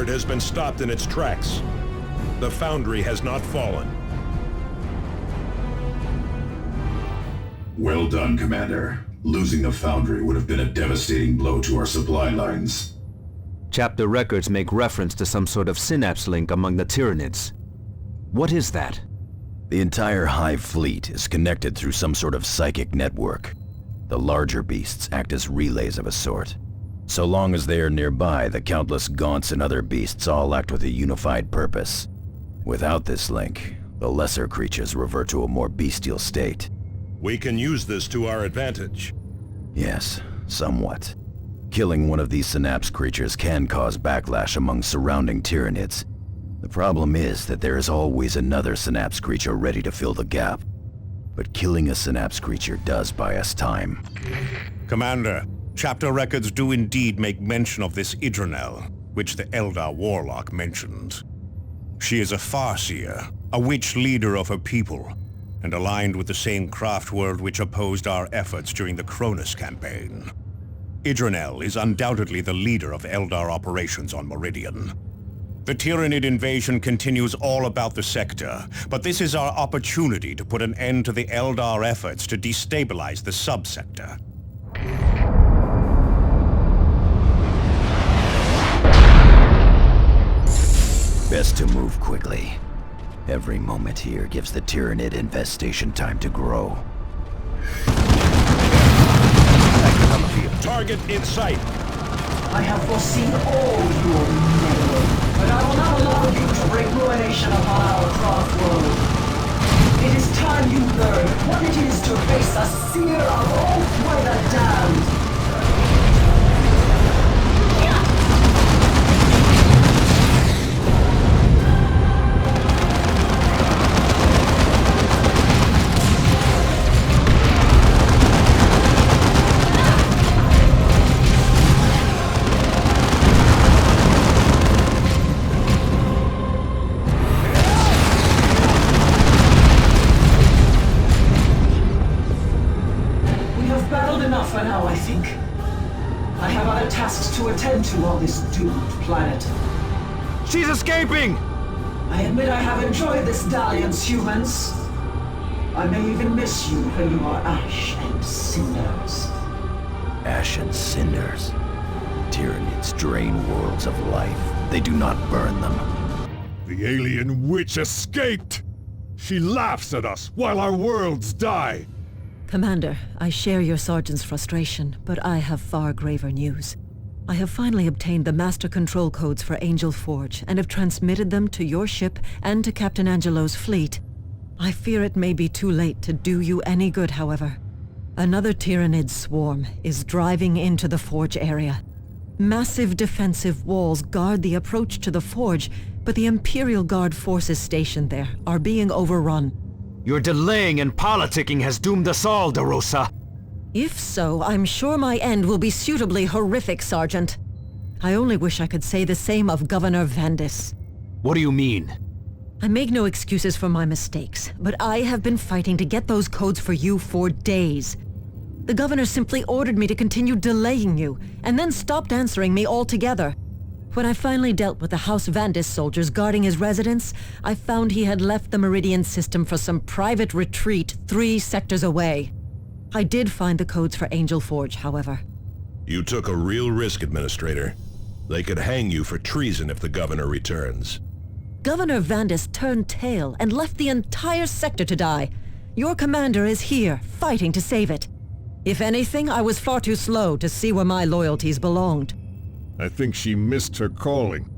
S5: Has been stopped in its tracks. The foundry has not fallen.
S9: Well done, Commander. Losing the foundry would have been a devastating blow to our supply lines.
S10: Chapter records make reference to some sort of synapse link among the Tyranids. What is that?
S7: The entire Hive fleet is connected through some sort of psychic network. The larger beasts act as relays of a sort. So long as they are nearby, the countless Gaunts and other beasts all act with a unified purpose. Without this link, the lesser creatures revert to a more bestial state.
S5: We can use this to our advantage.
S7: Yes, somewhat. Killing one of these synapse creatures can cause backlash among surrounding Tyranids. The problem is that there is always another synapse creature ready to fill the gap. But killing a synapse creature does buy us time.
S3: Commander, Chapter records do indeed make mention of this Idranel, which the Eldar Warlock mentioned. She is a Farseer, a witch leader of her people, and aligned with the same craft world which opposed our efforts during the Cronus campaign. Idranel is undoubtedly the leader of Eldar operations on Meridian. The Tyranid invasion continues all about the sector, but this is our opportunity to put an end to the Eldar efforts to destabilize the subsector.
S7: Best to move quickly. Every moment here gives the Tyranid infestation time to grow.
S5: Target in sight.
S15: I have foreseen all your meddling, but I will not allow you to bring ruination upon our crossroad. It is time you learn what it is to face a seer of Oathweather Damned. To on this doomed planet.
S10: She's escaping!
S15: I admit I have enjoyed this dalliance, humans. I may even miss you when you are ash and cinders.
S7: Ash and cinders? Tyranids drain worlds of life. They do not burn them.
S8: The alien witch escaped! She laughs at us while our worlds die!
S14: Commander, I share your sergeant's frustration, but I have far graver news. I have finally obtained the master control codes for Angel Forge and have transmitted them to your ship and to Captain Angelo's fleet. I fear it may be too late to do you any good, however. Another Tyranid swarm is driving into the Forge area. Massive defensive walls guard the approach to the Forge, but the Imperial Guard forces stationed there are being overrun.
S10: Your delaying and politicking has doomed us all, DeRosa.
S14: If so, I'm sure my end will be suitably horrific, Sergeant. I only wish I could say the same of Governor Vandis.
S10: What do you mean?
S14: I make no excuses for my mistakes, but I have been fighting to get those codes for you for days. The governor simply ordered me to continue delaying you, and then stopped answering me altogether. When I finally dealt with the House Vandis soldiers guarding his residence, I found he had left the Meridian system for some private retreat 3 sectors away. I did find the codes for Angel Forge, however.
S5: You took a real risk, Administrator. They could hang you for treason if the governor returns.
S14: Governor Vandis turned tail and left the entire sector to die. Your commander is here, fighting to save it. If anything, I was far too slow to see where my loyalties belonged.
S8: I think she missed her calling.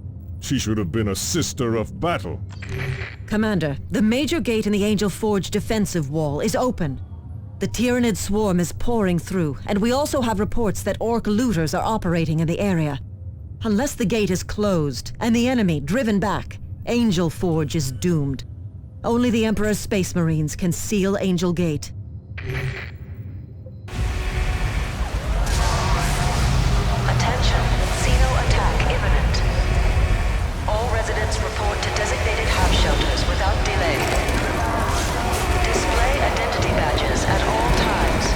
S8: She should have been a sister of battle.
S14: Commander, the major gate in the Angel Forge defensive wall is open. The Tyranid swarm is pouring through, and we also have reports that Orc looters are operating in the area. Unless the gate is closed, and the enemy driven back, Angel Forge is doomed. Only the Emperor's Space Marines can seal Angel Gate.
S16: Attention, Xeno attack imminent. All residents report to designated half shelters without delay. Display identity badges at all times.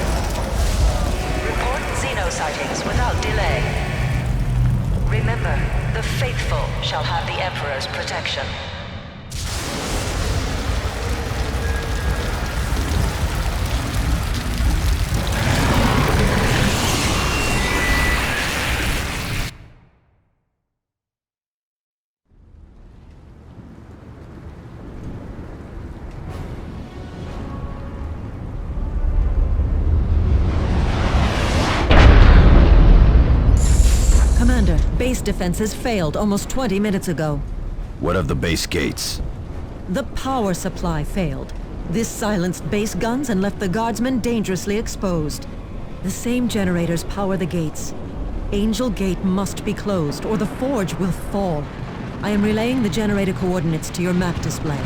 S16: Report Xeno sightings without delay. Remember, the faithful shall have the Emperor's protection.
S14: Base defenses failed almost 20 minutes ago.
S7: What of the base gates?
S14: The power supply failed. This silenced base guns and left the guardsmen dangerously exposed. The same generators power the gates. Angel Gate must be closed, or the Forge will fall. I am relaying the generator coordinates to your map display.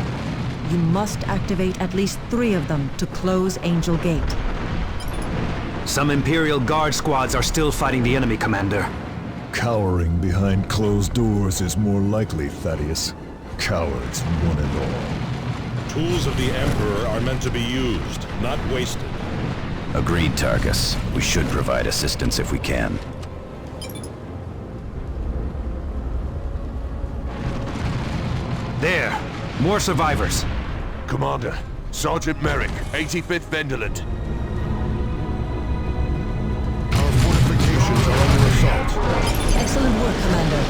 S14: You must activate at least 3 of them to close Angel Gate.
S10: Some Imperial Guard squads are still fighting the enemy, Commander.
S8: Cowering behind closed doors is more likely, Thaddeus. Cowards, one and all.
S5: Tools of the Emperor are meant to be used, not wasted.
S7: Agreed, Targus. We should provide assistance if we can.
S10: There! More survivors!
S12: Commander, Sergeant Merrick, 85th Venderland.
S14: Excellent work, Commander.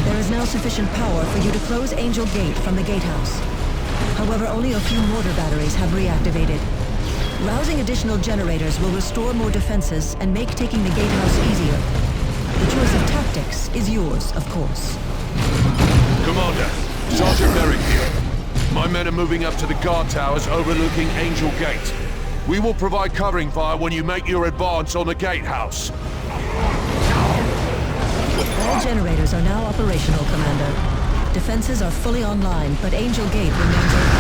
S14: There is is now sufficient power for you to close Angel Gate from the gatehouse. However, only a few mortar batteries have reactivated. Rousing additional generators will restore more defenses and make taking the gatehouse easier. The choice of tactics is yours, of course.
S11: Commander, Sergeant Merrick here. My men are moving up to the guard towers overlooking Angel Gate. We will provide covering fire when you make your advance on the gatehouse.
S14: All generators are now operational, Commander. Defenses are fully online, but Angel Gate remains open.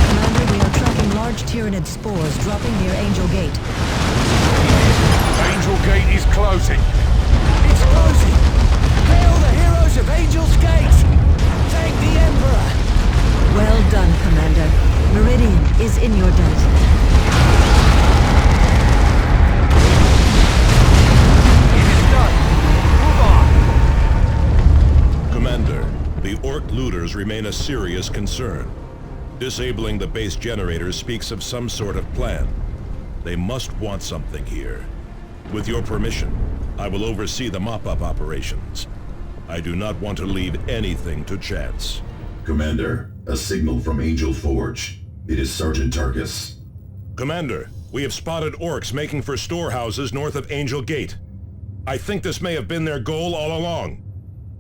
S14: Commander, we are tracking large Tyranid spores dropping near Angel Gate.
S11: Angel Gate is closing.
S17: It's closing! Hail the heroes of Angel's Gate! Thank the Emperor!
S14: Well done, Commander. Meridian is in your debt.
S5: Commander, the Orc looters remain a serious concern. Disabling the base generators speaks of some sort of plan. They must want something here. With your permission, I will oversee the mop-up operations. I do not want to leave anything to chance.
S9: Commander, a signal from Angel Forge. It is Sergeant Tarkus.
S5: Commander, we have spotted orcs making for storehouses north of Angel Gate. I think this may have been their goal all along.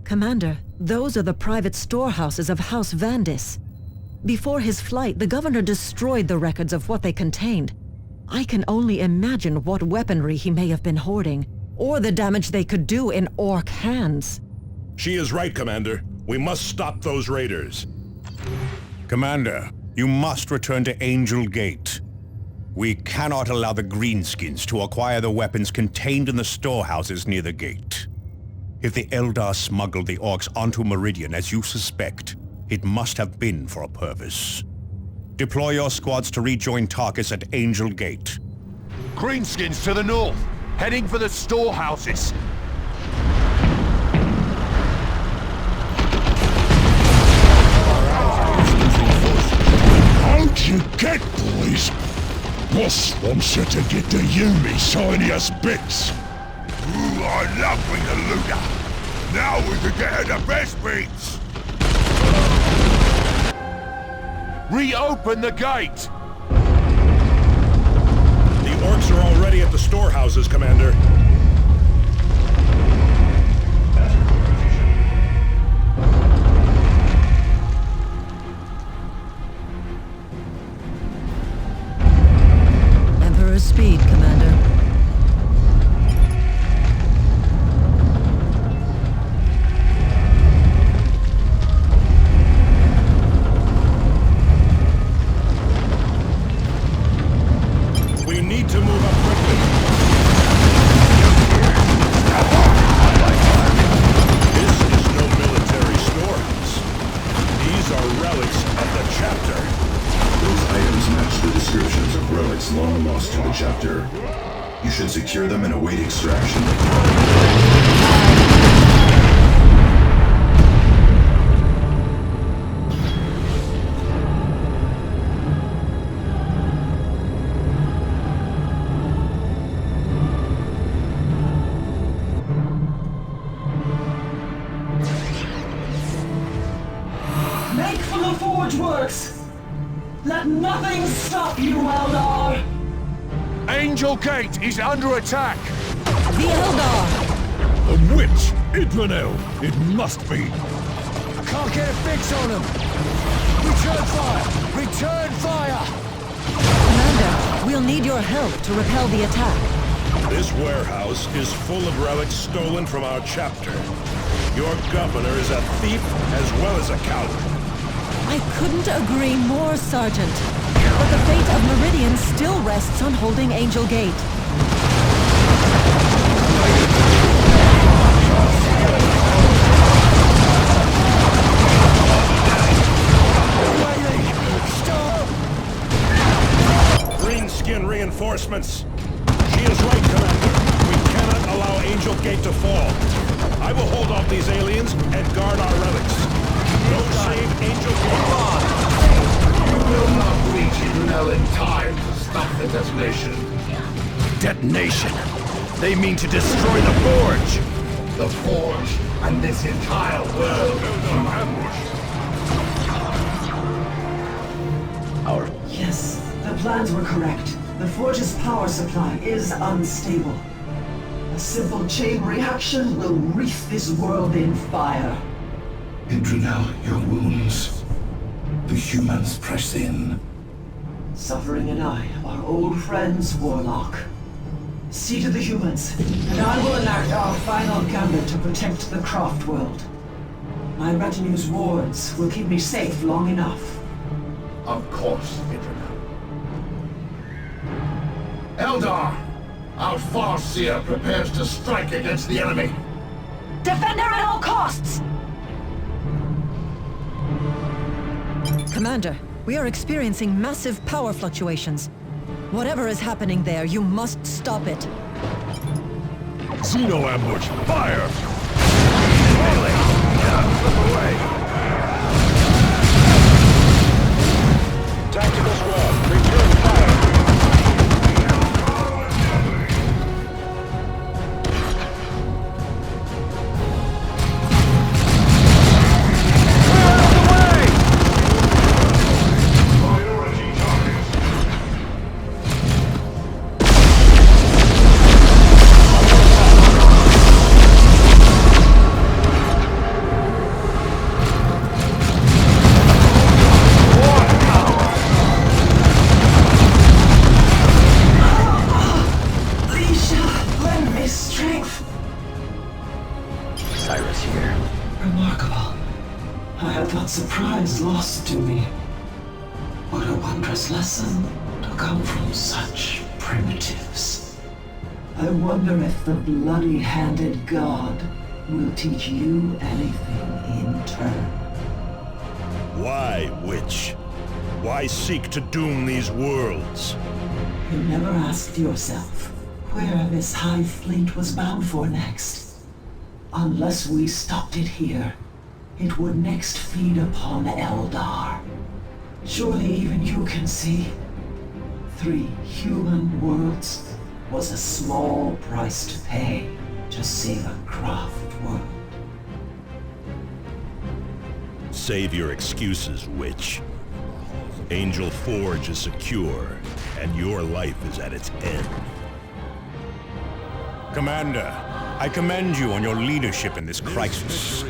S14: Commander, those are the private storehouses of House Vandis. Before his flight, the governor destroyed the records of what they contained. I can only imagine what weaponry he may have been hoarding, or the damage they could do in Orc hands.
S5: She is right, Commander. We must stop those raiders.
S3: Commander, you must return to Angel Gate. We cannot allow the Greenskins to acquire the weapons contained in the storehouses near the gate. If the Eldar smuggled the Orcs onto Meridian as you suspect, it must have been for a purpose. Deploy your squads to rejoin Tarkus at Angel Gate.
S11: Greenskins to the north, heading for the storehouses.
S12: Out you get, boys! Boss wants you to get to you, me shiniest bits!
S4: Ooh, I love being a looter! Now we can get her the best bits!
S11: Reopen the gate!
S5: The orcs are already at the storehouses, Commander.
S14: Emperor's speed, Commander.
S5: We need to move up quickly. This is no military storehouse. These are relics of the chapter.
S9: Those items match the descriptions of relics long lost to the chapter. You should secure them and await extraction.
S15: Make for the Forge Works! Let nothing stop you, Eldar!
S11: Angel Gate is under attack!
S14: The Eldar!
S12: A witch! Idranel! It must be!
S17: I can't get a fix on them! Return fire! Return fire!
S14: Commander, we'll need your help to repel the attack.
S5: This warehouse is full of relics stolen from our chapter. Your governor is a thief as well as a coward.
S14: I couldn't agree more, Sergeant. But the fate of Meridian still rests on holding Angel Gate.
S5: Greenskin reinforcements. She is right, Commander. We cannot allow Angel Gate to fall. I will hold off these aliens and guard our relics. Don't save Angel Gate.
S2: You will not reach Idranel in time to stop the detonation.
S4: Detonation? They mean to destroy the forge!
S12: the Forge and this entire world from ambush.
S15: Yes, the plans were correct. The Forge's power supply is unstable. A simple chain reaction will wreath this world in fire.
S2: Idrinel, your wounds. The humans press in.
S15: Suffering and I are old friends, Warlock. See to the humans, and I will enact our final gambit to protect the Craft world. My retinue's wards will keep me safe long enough.
S12: Of course, Idrinel. Eldar! Our Farseer prepares to strike against the enemy.
S15: Defend her at all costs!
S14: Commander, we are experiencing massive power fluctuations. Whatever is happening there, you must stop it.
S12: Xeno ambush! Fire!
S11: Tactical squad, return fire!
S15: Surprise lost to me. What a wondrous lesson to come from such primitives. I wonder if the bloody-handed god will teach you anything in turn.
S5: Why, Witch? Why seek to doom these worlds?
S15: You never asked yourself where this Hive fleet was bound for next. Unless we stopped it here, it would next feed upon Eldar. Surely even you can see. 3 human worlds was a small price to pay to save a Craft world.
S5: Save your excuses, Witch. Angel Forge is secure, and your life is at its end.
S3: Commander, I commend you on your leadership in this crisis.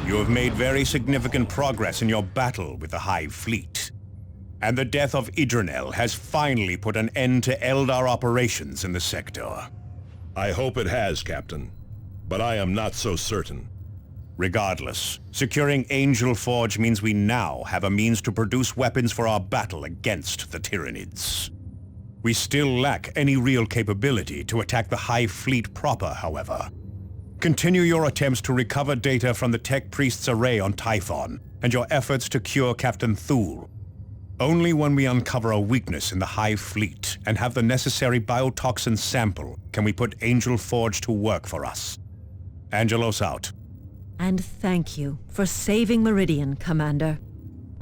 S3: You have made very significant progress in your battle with the Hive fleet. And the death of Idrinel has finally put an end to Eldar operations in the sector.
S5: I hope it has, Captain. But I am not so certain.
S3: Regardless, securing Angel Forge means we now have a means to produce weapons for our battle against the Tyranids. We still lack any real capability to attack the Hive fleet proper, however. Continue your attempts to recover data from the Tech Priest's array on Typhon, and your efforts to cure Captain Thule. Only when we uncover a weakness in the Hive fleet and have the necessary biotoxin sample can we put Angel Forge to work for us. Angelos out.
S14: And thank you for saving Meridian, Commander.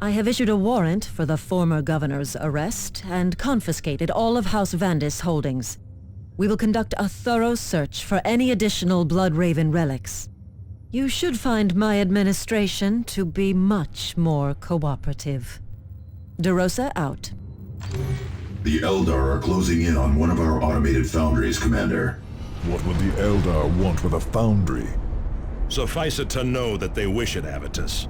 S14: I have issued a warrant for the former governor's arrest and confiscated all of House Vandis' holdings. We will conduct a thorough search for any additional Bloodraven relics. You should find my administration to be much more cooperative. DeRosa out.
S9: The Eldar are closing in on one of our automated foundries, Commander.
S8: What would the Eldar want with a foundry?
S5: Suffice it to know that they wish it, Avitus.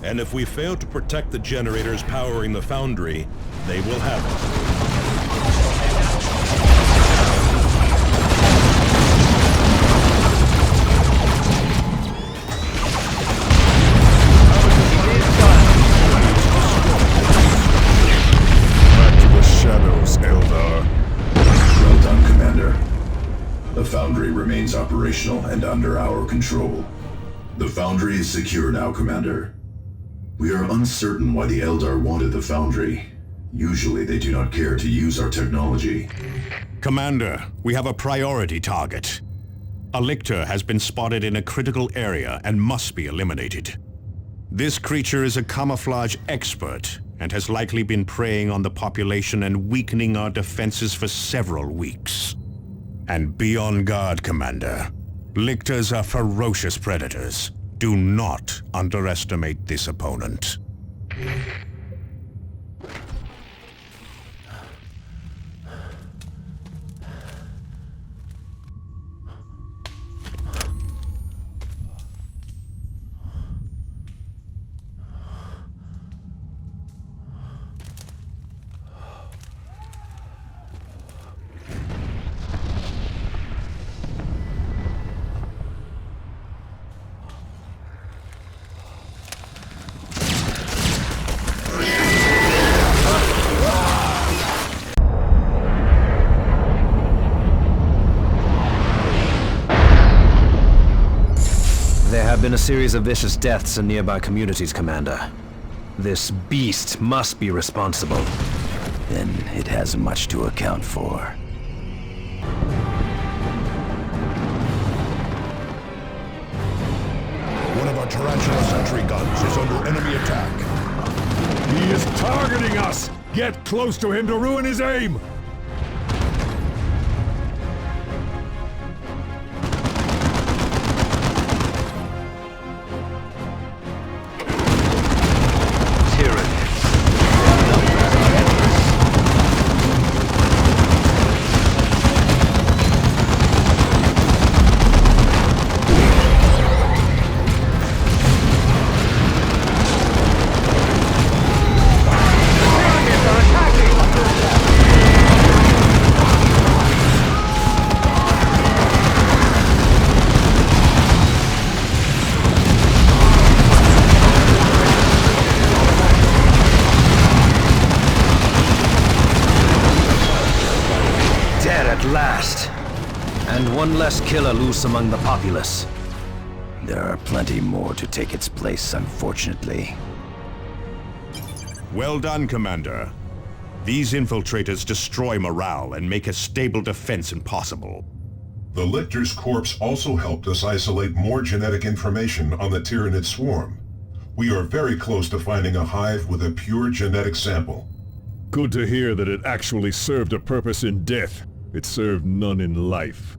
S5: And if we fail to protect the generators powering the foundry, they will have it.
S8: Shadows, Eldar.
S9: Well done, Commander. The Foundry remains operational and under our control. The Foundry is secure now, Commander. We are uncertain why the Eldar wanted the Foundry. Usually they do not care to use our technology.
S3: Commander, we have a priority target. A lictor has been spotted in a critical area and must be eliminated. This creature is a camouflage expert and has likely been preying on the population and weakening our defenses for several weeks. And be on guard, Commander. Lictors are ferocious predators. Do not underestimate this opponent.
S10: There have been a series of vicious deaths in nearby communities, Commander. This beast must be responsible.
S7: Then it has much to account for.
S6: One of our Tarantula sentry guns is under enemy attack.
S8: He is targeting us! Get close to him to ruin his aim!
S10: Last. And one less killer loose among the populace.
S7: There are plenty more to take its place, unfortunately.
S3: Well done, Commander. These infiltrators destroy morale and make a stable defense impossible.
S13: The Lictor's corpse also helped us isolate more genetic information on the Tyranid swarm. We are very close to finding a hive with a pure genetic sample.
S8: Good to hear that it actually served a purpose in death. It served none in life.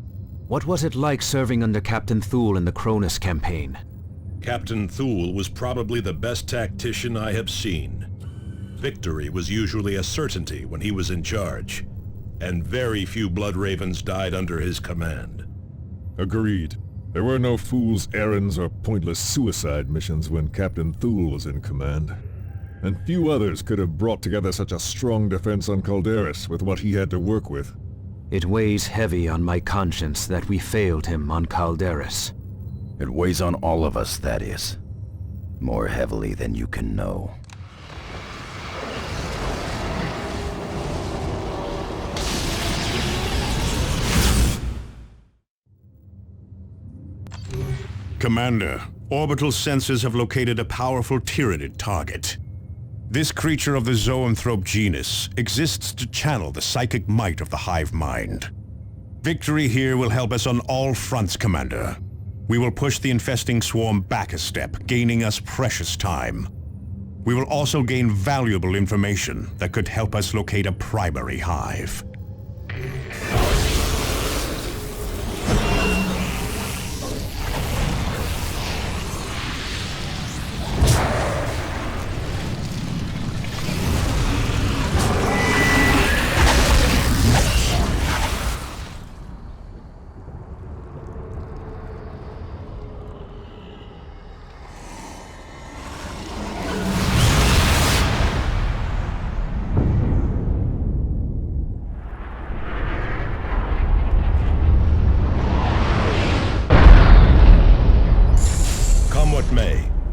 S10: What was it like serving under Captain Thule in the Cronus campaign?
S5: Captain Thule was probably the best tactician I have seen. Victory was usually a certainty when he was in charge, and very few Blood Ravens died under his command.
S8: Agreed. There were no fool's errands or pointless suicide missions when Captain Thule was in command. And few others could have brought together such a strong defense on Calderis with what he had to work with.
S10: It weighs heavy on my conscience that we failed him on Calderis.
S7: It weighs on all of us, that is. More heavily than you can know.
S3: Commander, orbital sensors have located a powerful Tyranid target. This creature of the zoanthrope genus exists to channel the psychic might of the hive mind. Victory here will help us on all fronts, Commander. We will push the infesting swarm back a step, gaining us precious time. We will also gain valuable information that could help us locate a primary hive.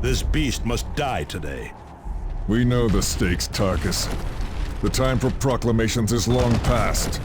S5: This beast must die today.
S8: We know the stakes, Tarkus. The time for proclamations is long past.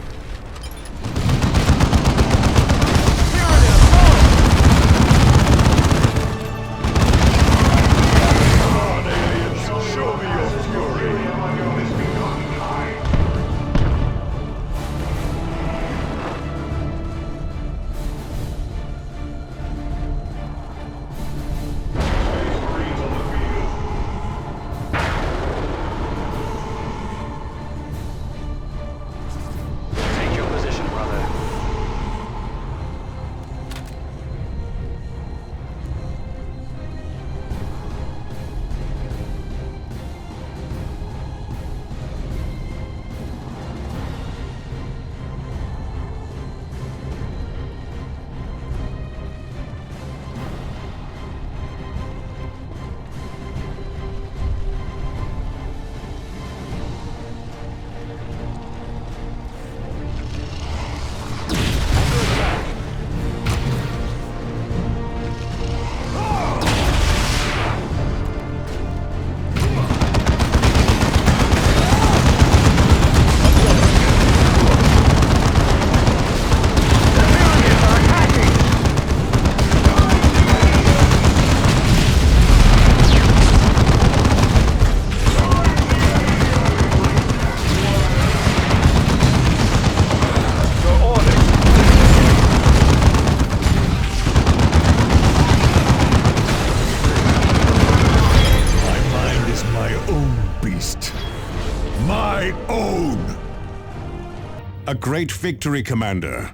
S3: great victory, Commander.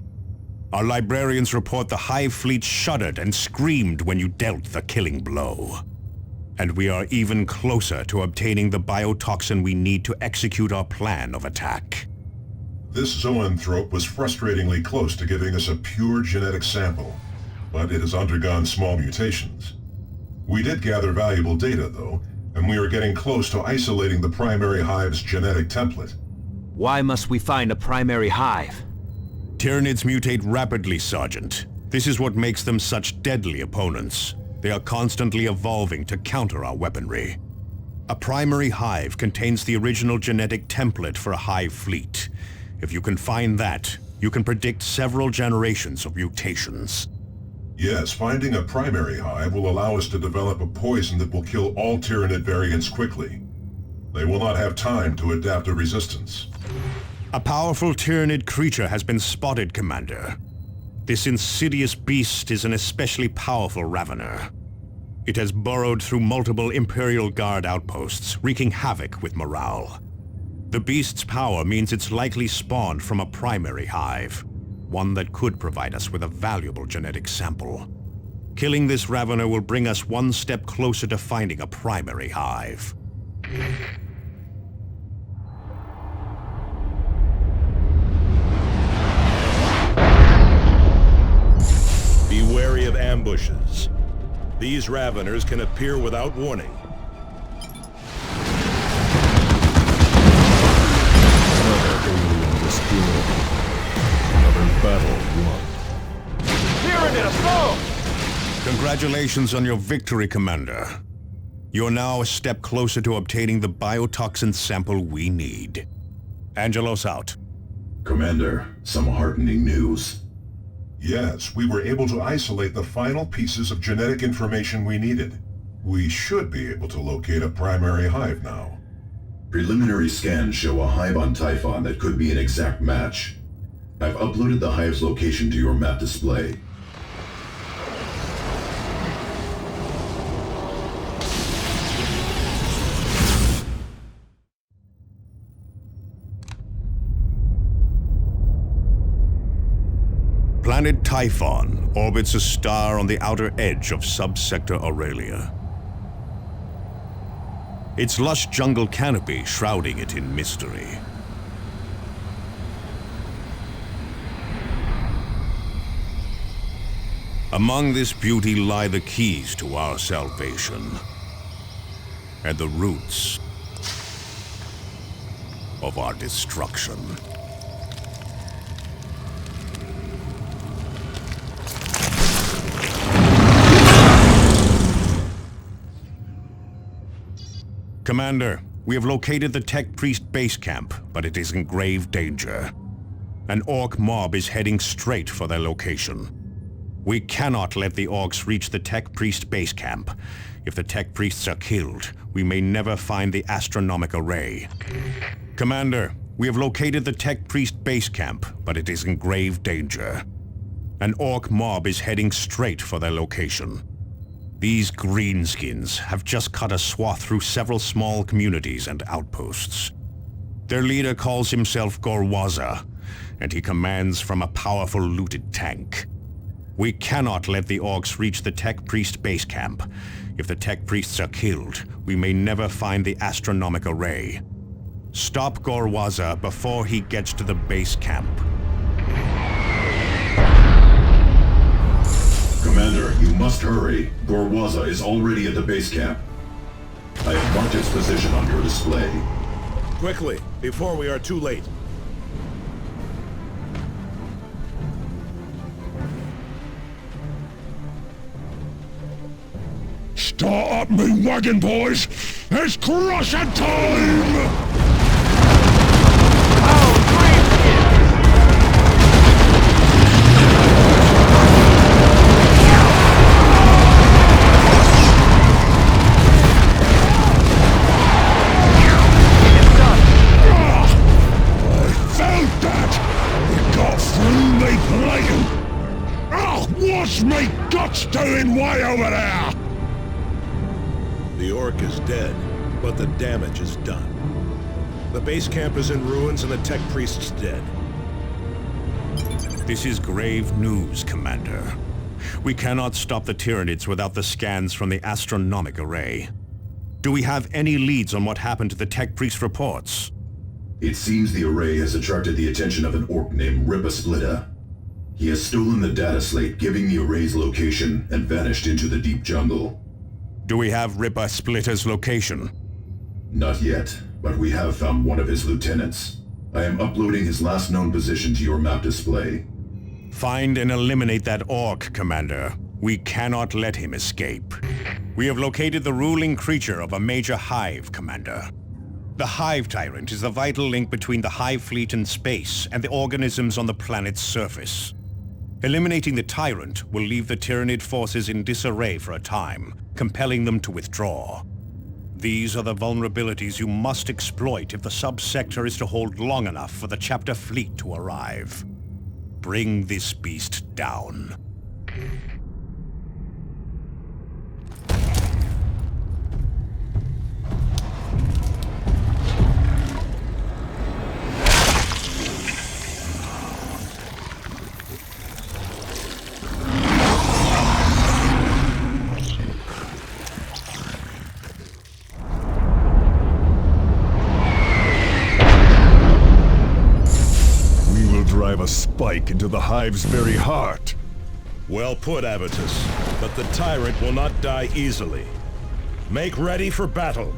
S3: Our librarians report the Hive fleet shuddered and screamed when you dealt the killing blow. And we are even closer to obtaining the biotoxin we need to execute our plan of attack.
S13: This zoanthrope was frustratingly close to giving us a pure genetic sample, but it has undergone small mutations. We did gather valuable data, though, and we are getting close to isolating the primary hive's genetic template.
S10: Why must we find a primary hive?
S3: Tyranids mutate rapidly, Sergeant. This is what makes them such deadly opponents. They are constantly evolving to counter our weaponry. A primary hive contains the original genetic template for a hive fleet. If you can find that, you can predict several generations of mutations.
S13: Yes, finding a primary hive will allow us to develop a poison that will kill all Tyranid variants quickly. They will not have time to adapt a resistance.
S3: A powerful Tyranid creature has been spotted, Commander. This insidious beast is an especially powerful Ravener. It has burrowed through multiple Imperial Guard outposts, wreaking havoc with morale. The beast's power means it's likely spawned from a primary hive, one that could provide us with a valuable genetic sample. Killing this Ravener will bring us one step closer to finding a primary hive.
S5: Be wary of ambushes. These Raveners can appear without warning.
S8: Another alien destroyed. Another battle won.
S11: Tyranid assault!
S3: Congratulations on your victory, Commander. You're now a step closer to obtaining the biotoxin sample we need. Angelos out.
S9: Commander, some heartening news.
S13: Yes, we were able to isolate the final pieces of genetic information we needed. We should be able to locate a primary hive now.
S9: Preliminary scans show a hive on Typhon that could be an exact match. I've uploaded the hive's location to your map display.
S3: Planet Typhon orbits a star on the outer edge of Subsector Aurelia. Its lush jungle canopy shrouding it in mystery. Among this beauty lie the keys to our salvation, and the roots of our destruction. Commander, we have located the Tech Priest base camp, but it is in grave danger. An Orc mob is heading straight for their location. We cannot let the Orcs reach the Tech Priest base camp. If the Tech Priests are killed, we may never find the astronomic array. Commander, we have located the Tech Priest base camp, but it is in grave danger. An Orc mob is heading straight for their location. These greenskins have just cut a swath through several small communities and outposts. Their leader calls himself Gorwaza, and he commands from a powerful looted tank. We cannot let the Orcs reach the Tech Priest base camp. If the Tech Priests are killed, we may never find the astronomic array. Stop Gorwaza before he gets to the base camp.
S9: Commander, you must hurry. Gorwaza is already at the base camp. I have marked its position on your display.
S5: Quickly, before we are too late.
S12: Start up me wagon, boys! It's crusher time! What's me guts doing way over there?
S5: The Orc is dead, but the damage is done. The base camp is in ruins and the Tech Priest's dead.
S3: This is grave news, Commander. We cannot stop the Tyranids without the scans from the astronomic array. Do we have any leads on what happened to the Tech Priest reports?
S9: It seems the array has attracted the attention of an orc named Ripa Splitta. He has stolen the data slate, giving the array's location, and vanished into the deep jungle.
S3: Do we have Ripa Splitta's location?
S9: Not yet, but we have found one of his lieutenants. I am uploading his last known position to your map display.
S3: Find and eliminate that orc, Commander. We cannot let him escape. We have located the ruling creature of a major hive, Commander. The Hive Tyrant is the vital link between the Hive fleet in space and the organisms on the planet's surface. Eliminating the Tyrant will leave the Tyranid forces in disarray for a time, compelling them to withdraw. These are the vulnerabilities you must exploit if the subsector is to hold long enough for the Chapter fleet to arrive. Bring this beast down.
S8: A spike into the Hive's very heart.
S5: Well put, Avitus. But the tyrant will not die easily. Make ready for battle.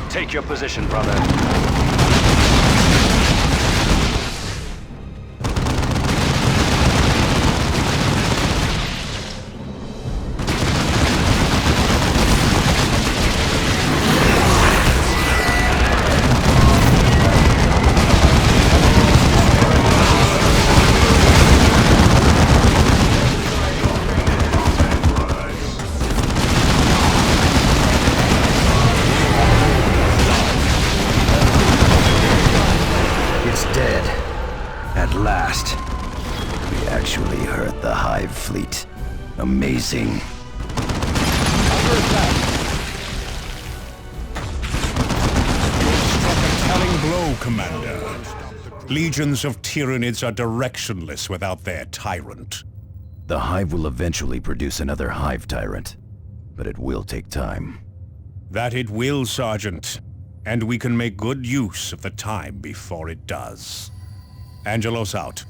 S10: Take your position, brother.
S7: Fleet. Amazing.
S3: Telling blow, Commander. Legions of Tyranids are directionless without their tyrant.
S7: The Hive will eventually produce another Hive Tyrant, but it will take time.
S3: That it will, Sergeant. And we can make good use of the time before it does. Angelos out.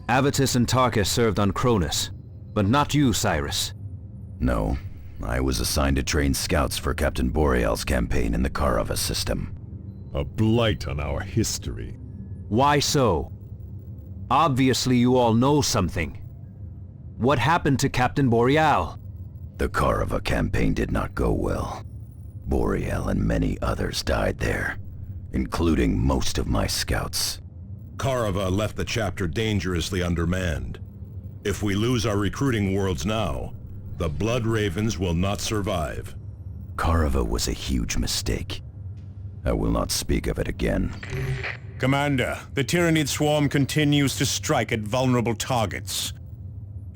S10: Avitus and Tarkus served on Cronus. But not you, Cyrus.
S7: No. I was assigned to train scouts for Captain Boreal's campaign in the Karava system.
S8: A blight on our history.
S10: Why so? Obviously you all know something. What happened to Captain Boreal?
S7: The Karava campaign did not go well. Boreal and many others died there, including most of my scouts.
S5: Karava left the chapter dangerously undermanned. If we lose our recruiting worlds now, the Blood Ravens will not survive.
S7: Karava was a huge mistake. I will not speak of it again.
S3: Commander, the Tyranid swarm continues to strike at vulnerable targets.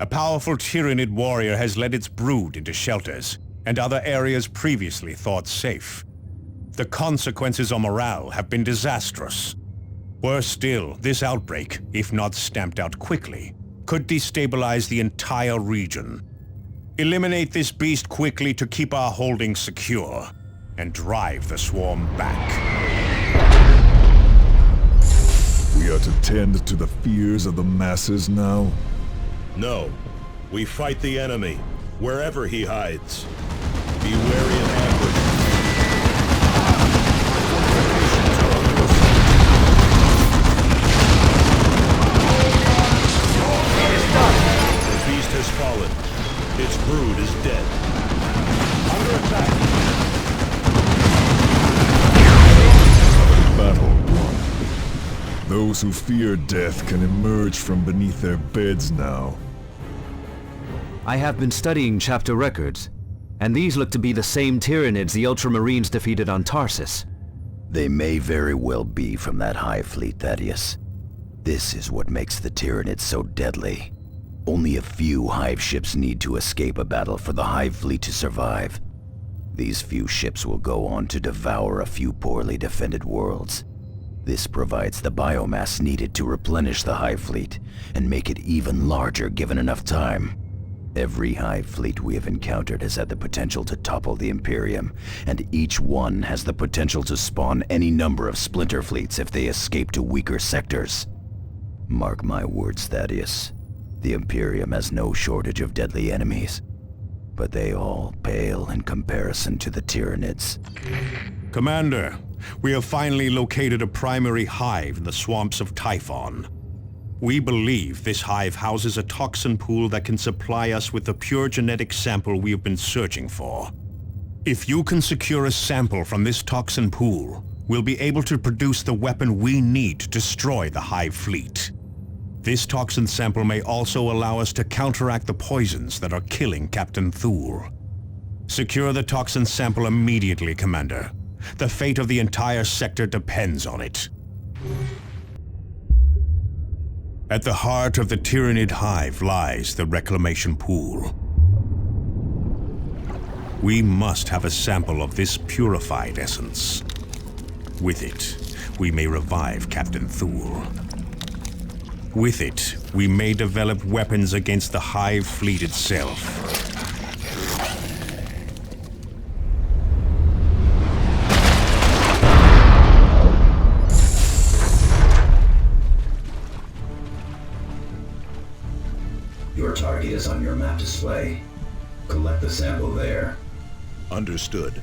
S3: A powerful Tyranid warrior has led its brood into shelters and other areas previously thought safe. The consequences on morale have been disastrous. Worse still, this outbreak, if not stamped out quickly, could destabilize the entire region. Eliminate this beast quickly to keep our holdings secure, and drive the swarm back.
S8: We are to tend to the fears of the masses now?
S5: No. We fight the enemy, wherever he hides. Be wary of ambush. Has fallen. Its brood is dead. Under attack.
S8: Battle won. Those who fear death can emerge from beneath their beds now.
S10: I have been studying chapter records, and these look to be the same Tyranids the Ultramarines defeated on Tarsus.
S7: They may very well be from that Hive fleet, Thaddeus. This is what makes the Tyranids so deadly. Only a few Hive ships need to escape a battle for the Hive fleet to survive. These few ships will go on to devour a few poorly defended worlds. This provides the biomass needed to replenish the Hive fleet and make it even larger given enough time. Every Hive fleet we have encountered has had the potential to topple the Imperium, and each one has the potential to spawn any number of splinter fleets if they escape to weaker sectors. Mark my words, Thaddeus. The Imperium has no shortage of deadly enemies, but they all pale in comparison to the Tyranids.
S3: Commander, we have finally located a primary hive in the swamps of Typhon. We believe this hive houses a toxin pool that can supply us with the pure genetic sample we have been searching for. If you can secure a sample from this toxin pool, we'll be able to produce the weapon we need to destroy the Hive fleet. This toxin sample may also allow us to counteract the poisons that are killing Captain Thule. Secure the toxin sample immediately, Commander. The fate of the entire sector depends on it. At the heart of the Tyranid Hive lies the reclamation pool. We must have a sample of this purified essence. With it, we may revive Captain Thule. With it, we may develop weapons against the Hive fleet itself.
S7: Your target is on your map display. Collect the sample there.
S5: Understood.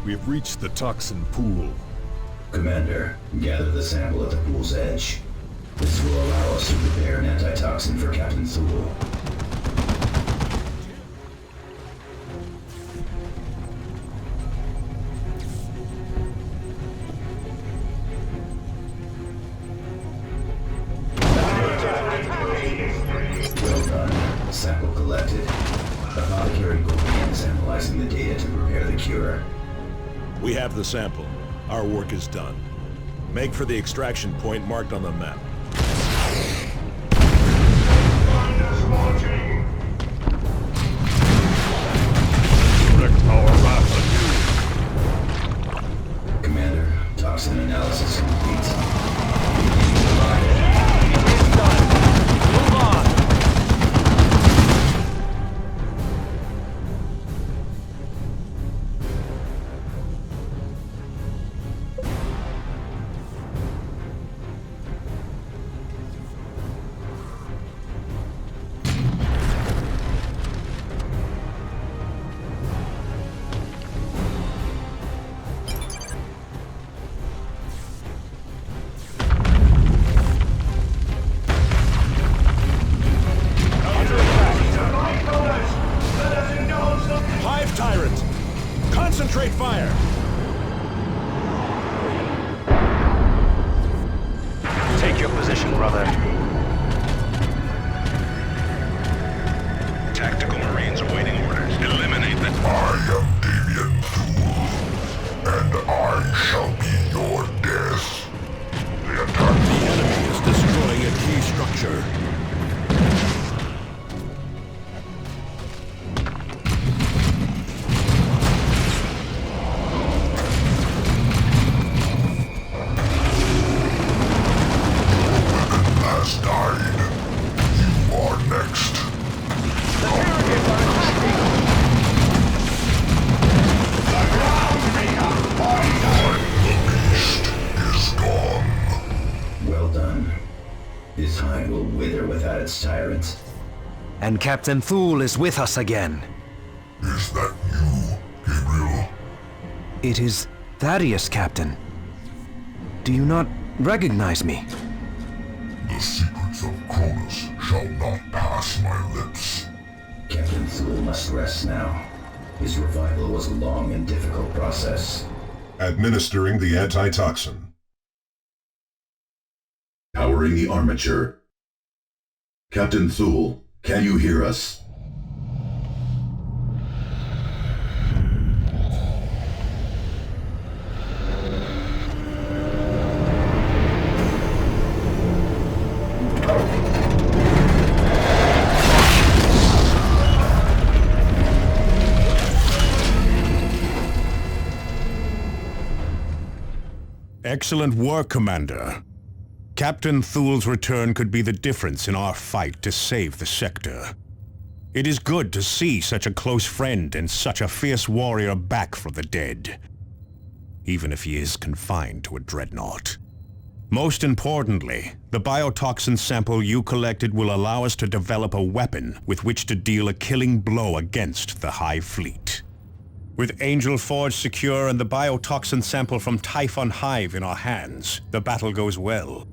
S8: We have reached the toxin pool.
S7: Commander, gather the sample at the pool's edge. This will allow us to prepare an antitoxin for Captain Thule. Well done. Sample collected. Apothecary Gordian is analyzing the data to prepare the cure.
S5: We have the sample. Our work is done. Make for the extraction point marked on the map.
S7: Commander, toxin analysis complete.
S17: Move on!
S5: Hive tyrant! Concentrate fire!
S10: Take your position, brother.
S13: Tactical Marines awaiting orders. Eliminate the... I am Damien Thule, and I shall be your death.
S5: The enemy is destroying a key structure.
S13: Has died. You are next. The beast is gone.
S7: Well done. This hive will wither without its tyrant.
S10: And Captain Thule is with us again.
S13: Is that you, Gabriel?
S10: It is Thaddeus, Captain. Do you not recognize me?
S13: The secrets of Cronus shall not pass my lips.
S9: Captain Thule must rest now. His revival was a long and difficult process.
S13: Administering the antitoxin.
S9: Powering the armature. Captain Thule, can you hear us?
S3: Excellent work, Commander. Captain Thule's return could be the difference in our fight to save the sector. It is good to see such a close friend and such a fierce warrior back from the dead, even if he is confined to a dreadnought. Most importantly, the biotoxin sample you collected will allow us to develop a weapon with which to deal a killing blow against the Hive Fleet. With Angel Forge secure and the biotoxin sample from Typhon Hive in our hands, the battle goes well.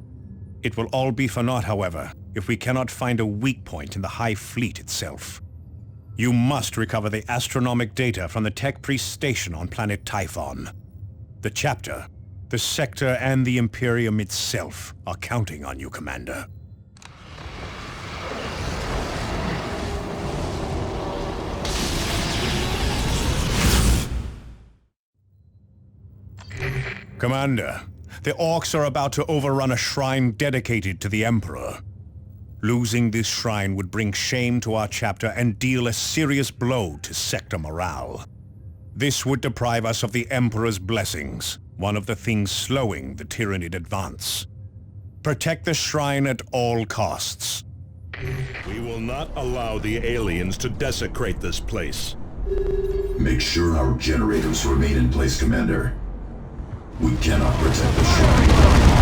S3: It will all be for naught, however, if we cannot find a weak point in the Hive Fleet itself. You must recover the astronomic data from the Tech Priest station on planet Typhon. The chapter, the sector, and the Imperium itself are counting on you, Commander. Commander, the Orcs are about to overrun a shrine dedicated to the Emperor. Losing this shrine would bring shame to our chapter and deal a serious blow to sector morale. This would deprive us of the Emperor's blessings, one of the things slowing the Tyranid advance. Protect the shrine at all costs.
S5: We will not allow the aliens to desecrate this place.
S9: Make sure our generators remain in place, Commander. We cannot protect the shrine.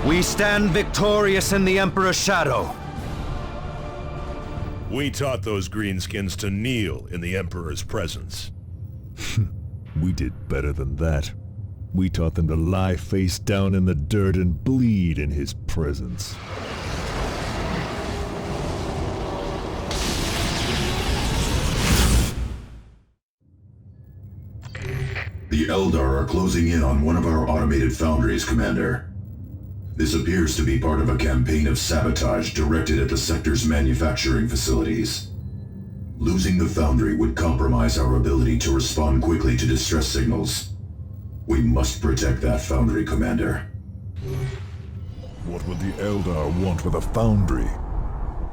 S10: We stand victorious in the Emperor's shadow.
S5: We taught those greenskins to kneel in the Emperor's presence.
S8: We did better than that. We taught them to lie face down in the dirt and bleed in his presence.
S9: The Eldar are closing in on one of our automated foundries, Commander. This appears to be part of a campaign of sabotage directed at the sector's manufacturing facilities. Losing the foundry would compromise our ability to respond quickly to distress signals. We must protect that foundry, Commander.
S8: What would the Eldar want with a foundry?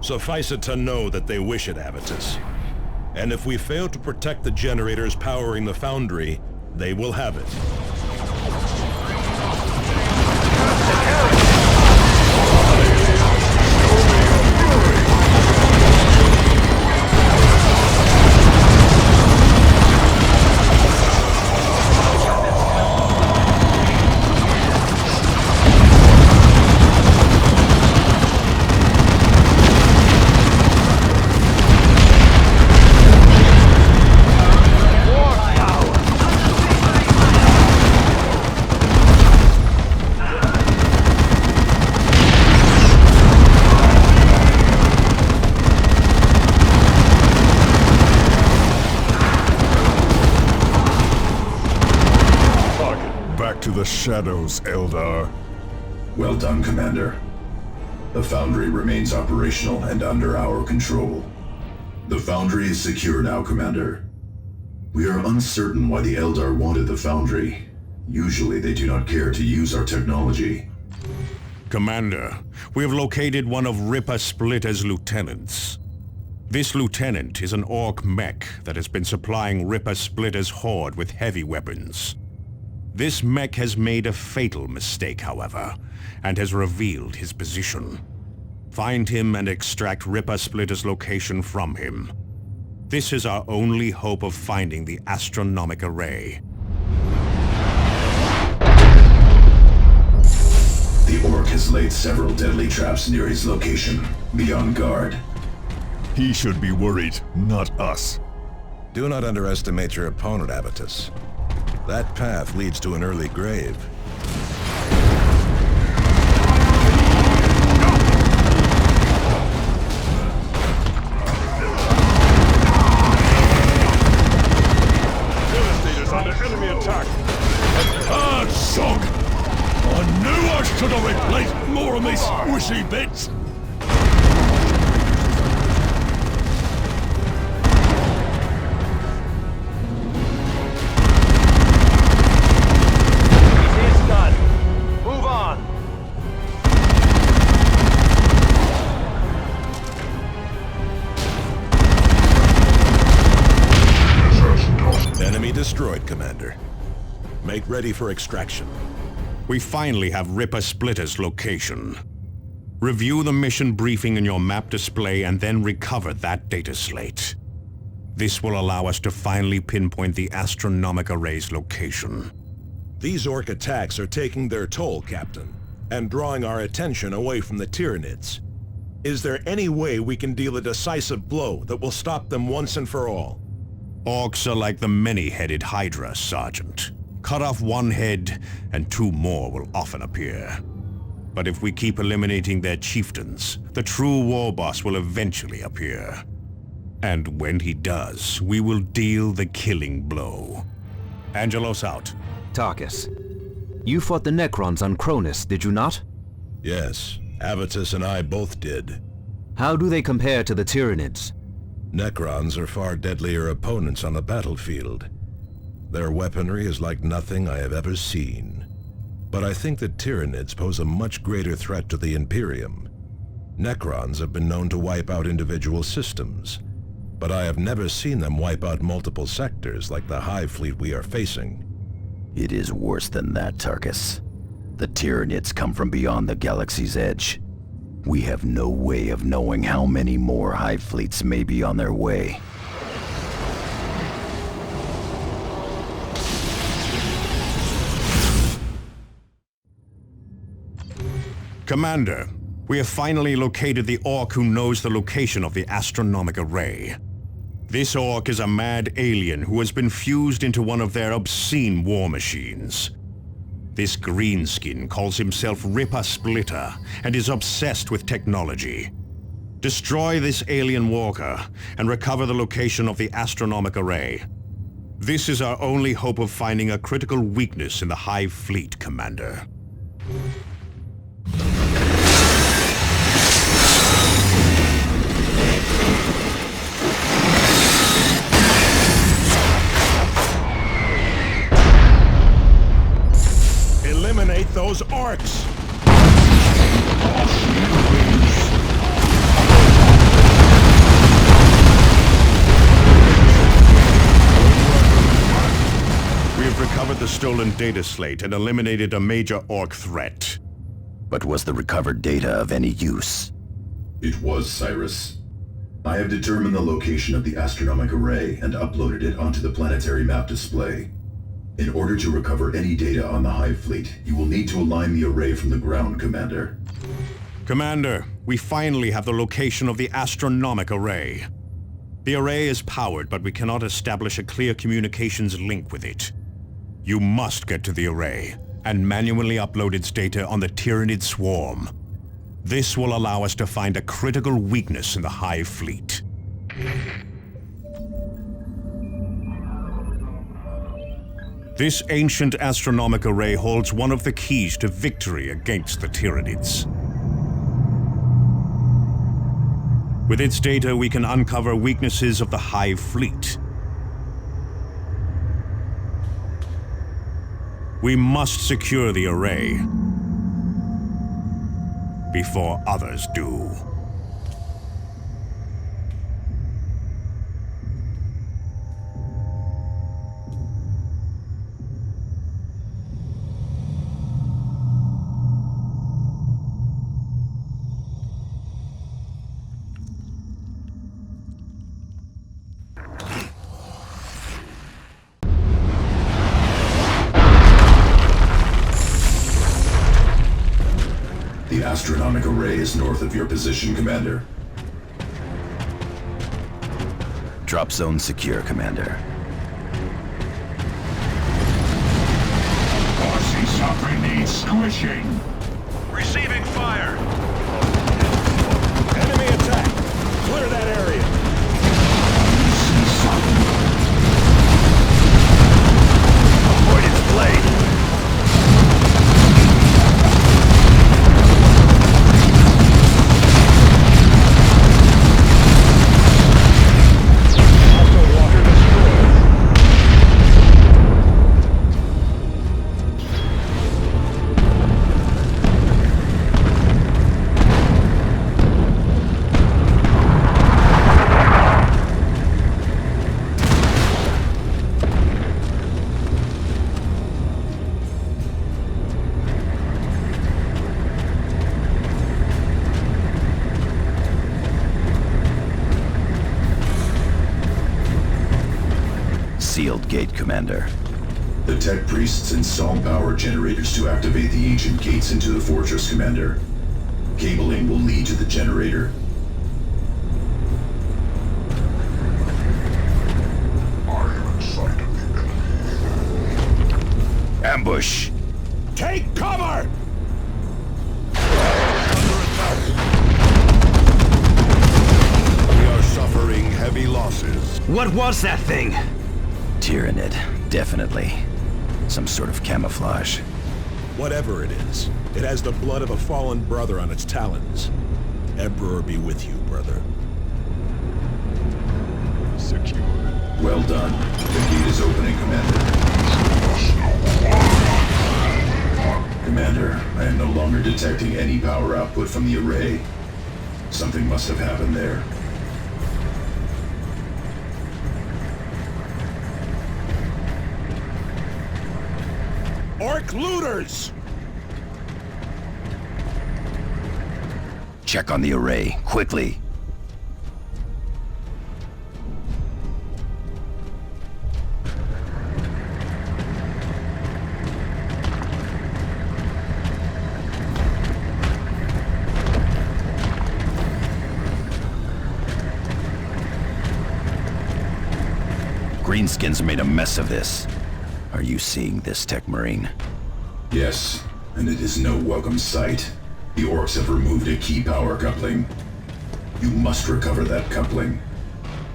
S5: Suffice it to know that they wish it, Avitus. And if we fail to protect the generators powering the foundry, they will have it.
S8: To the shadows, Eldar.
S9: Well done, Commander. The foundry remains operational and under our control. The foundry is secure now, Commander. We are uncertain why the Eldar wanted the foundry. Usually they do not care to use our technology.
S3: Commander, we have located one of Ripa Splitter's lieutenants. This lieutenant is an Orc mech that has been supplying Ripa Splitter's horde with heavy weapons. This mech has made a fatal mistake, however, and has revealed his position. Find him and extract Ripa Splitter's location from him. This is our only hope of finding the astronomic array.
S9: laid several deadly traps near his location. Be on guard.
S8: He should be worried, not us.
S5: Do not underestimate your opponent, Avitus. That path leads to an early grave.
S12: Devastator's under enemy attack. Ah, shock! I knew I should have replaced more of me squishy bits!
S5: Enemy destroyed, Commander. Make ready for extraction.
S3: We finally have Ripper Splitter's location. Review the mission briefing in your map display and then recover that data slate. This will allow us to finally pinpoint the astronomic array's location.
S5: These Orc attacks are taking their toll, Captain, and drawing our attention away from the Tyranids. Is there any way we can deal a decisive blow that will stop them once and for all?
S3: Orcs are like the many-headed Hydra, Sergeant. Cut off one head, and two more will often appear. But if we keep eliminating their chieftains, the true war boss will eventually appear. And when he does, we will deal the killing blow. Angelos out.
S10: Tarkus, you fought the Necrons on Cronus, did you not?
S5: Yes, Avitus and I both did.
S10: How do they compare to the Tyranids?
S5: Necrons are far deadlier opponents on the battlefield. Their weaponry is like nothing I have ever seen. But I think that Tyranids pose a much greater threat to the Imperium. Necrons have been known to wipe out individual systems, but I have never seen them wipe out multiple sectors like the Hive Fleet we are facing.
S7: It is worse than that, Tarkus. The Tyranids come from beyond the galaxy's edge. We have no way of knowing how many more Hive Fleets may be on their way.
S3: Commander, we have finally located the Orc who knows the location of the astronomic array. This Orc is a mad alien who has been fused into one of their obscene war machines. This greenskin calls himself Ripper Splitter and is obsessed with technology. Destroy this alien walker and recover the location of the astronomic array. This is our only hope of finding a critical weakness in the Hive Fleet, Commander.
S5: Eliminate those Orcs!
S3: We have recovered the stolen data slate and eliminated a major Orc threat.
S7: But was the recovered data of any use?
S9: It was, Cyrus. I have determined the location of the astronomic array and uploaded it onto the planetary map display. In order to recover any data on the Hive Fleet, you will need to align the array from the ground, Commander.
S3: Commander, we finally have the location of the astronomic array. The array is powered, but we cannot establish a clear communications link with it. You must get to the array and manually upload its data on the Tyranid swarm. This will allow us to find a critical weakness in the Hive Fleet. This ancient astronomic array holds one of the keys to victory against the Tyranids. With its data, we can uncover weaknesses of the Hive Fleet. We must secure the array before others do.
S9: The astronomic array is north of your position, Commander.
S7: Drop zone secure, Commander.
S1: Horsey something needs squishing.
S11: Receiving fire.
S5: Enemy attack! Clear that area!
S4: Avoid its blade!
S7: Sealed gate, Commander.
S9: The tech priests install power generators to activate the ancient gates into the fortress, Commander. Cabling will lead to the generator.
S1: I am in sight of the enemy.
S7: Ambush!
S5: Take cover!
S6: We are suffering heavy losses.
S10: What was that thing?
S7: Tyranid, definitely. Some sort of camouflage.
S5: Whatever it is, it has the blood of a fallen brother on its talons. Emperor be with you, brother.
S8: Secure.
S9: Well done. The gate is opening, Commander. Commander, I am no longer detecting any power output from the array. Something must have happened there.
S5: Orc looters!
S7: Check on the array, quickly. Greenskins made a mess of this. Are you seeing this, Tech Marine?
S9: Yes, and it is no welcome sight. The orcs have removed a key power coupling. You must recover that coupling.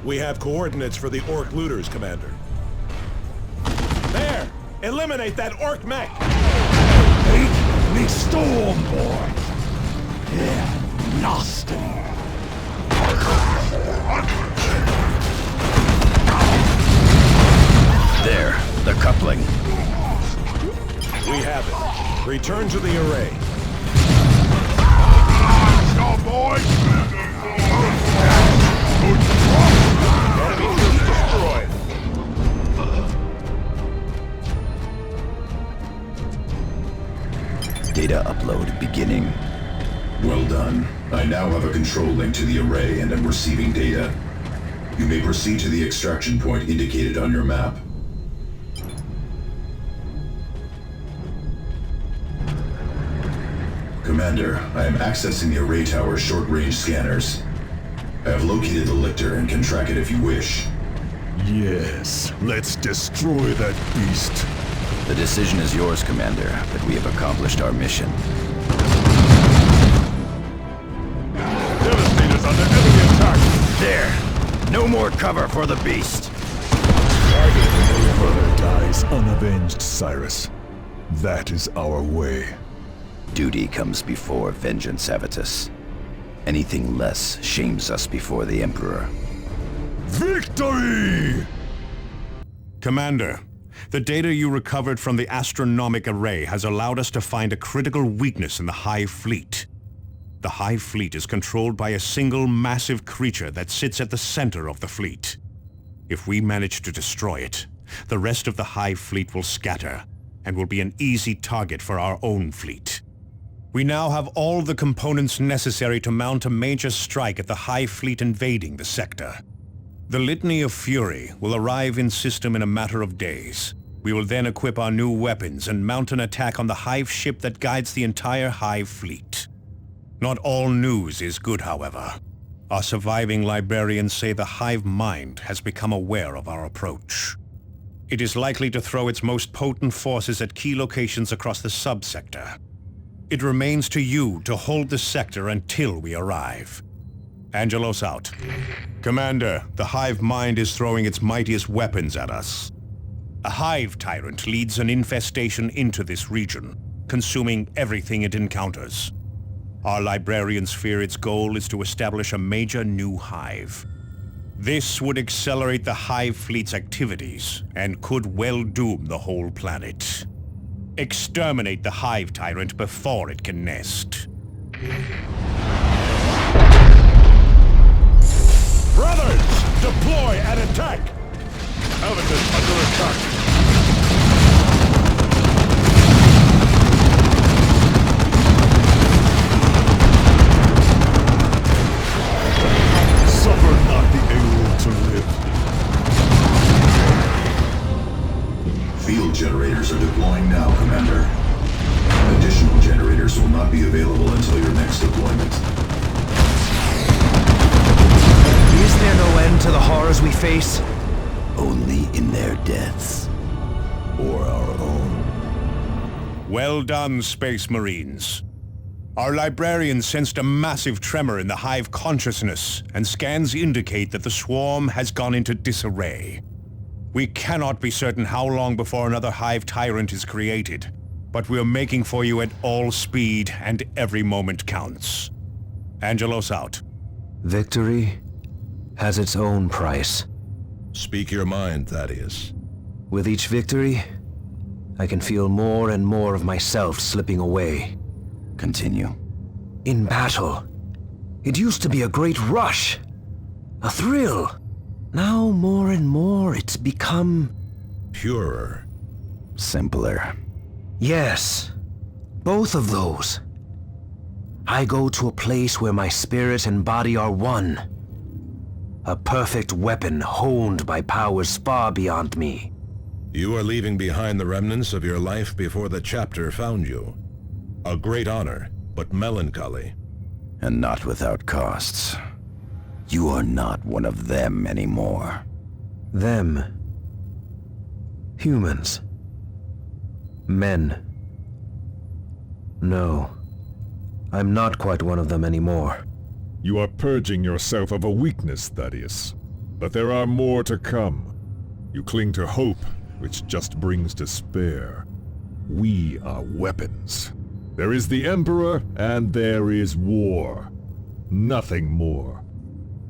S5: We have coordinates for the Orc looters, Commander. There! Eliminate that Orc mech!
S12: Hate me storm, boy. Yeah, nasty.
S7: There, the coupling.
S5: We have it. Return to the array.
S1: Go, boys!
S5: Enemy troops destroyed.
S7: Data upload beginning.
S9: Well done. I now have a control link to the array and am receiving data. You may proceed to the extraction point indicated on your map. Commander, I am accessing the array tower's short-range scanners. I have located the Lictor and can track it if you wish.
S8: Yes, let's destroy that beast.
S7: The decision is yours, Commander, but we have accomplished our mission.
S12: Devastator's under enemy attack.
S7: There! No more cover for the beast!
S8: Your brother dies unavenged, Cyrus. That is our way.
S7: Duty comes before vengeance, Avitus. Anything less shames us before the Emperor.
S8: Victory!
S3: Commander, the data you recovered from the astronomic array has allowed us to find a critical weakness in the Hive Fleet. The Hive Fleet is controlled by a single massive creature that sits at the center of the fleet. If we manage to destroy it, the rest of the Hive Fleet will scatter and will be an easy target for our own fleet. We now have all the components necessary to mount a major strike at the Hive Fleet invading the sector. The Litany of Fury will arrive in system in a matter of days. We will then equip our new weapons and mount an attack on the Hive ship that guides the entire Hive Fleet. Not all news is good, however. Our surviving librarians say the hive mind has become aware of our approach. It is likely to throw its most potent forces at key locations across the subsector. It remains to you to hold the sector until we arrive. Angelos out. Commander, the hive mind is throwing its mightiest weapons at us. A hive tyrant leads an infestation into this region, consuming everything it encounters. Our librarians fear its goal is to establish a major new hive. This would accelerate the hive fleet's activities and could well doom the whole planet. Exterminate the hive tyrant before it can nest.
S12: Brothers, deploy and attack! Avitus under attack! Suffer not the alien to live.
S9: Field generators are deploying now, Commander. Additional generators will not be available until your next deployment.
S17: Is there no end to the horrors we face?
S7: Only in their deaths. Or our own.
S3: Well done, Space Marines. Our librarian sensed a massive tremor in the hive consciousness, and scans indicate that the swarm has gone into disarray. We cannot be certain how long before another hive tyrant is created, but we're making for you at all speed, and every moment counts. Angelos out.
S10: Victory has its own price.
S5: Speak your mind, Thaddeus.
S10: With each victory, I can feel more and more of myself slipping away.
S7: Continue.
S10: In battle, it used to be a great rush, a thrill. Now more and more it's become...
S5: purer.
S7: Simpler.
S10: Yes, both of those. I go to a place where my spirit and body are one. A perfect weapon honed by powers far beyond me.
S5: You are leaving behind the remnants of your life before the chapter found you. A great honor, but melancholy.
S7: And not without costs. You are not one of them anymore.
S10: Them. Humans. Men. No. I'm not quite one of them anymore.
S8: You are purging yourself of a weakness, Thaddeus. But there are more to come. You cling to hope, which just brings despair. We are weapons. There is the Emperor, and there is war. Nothing more.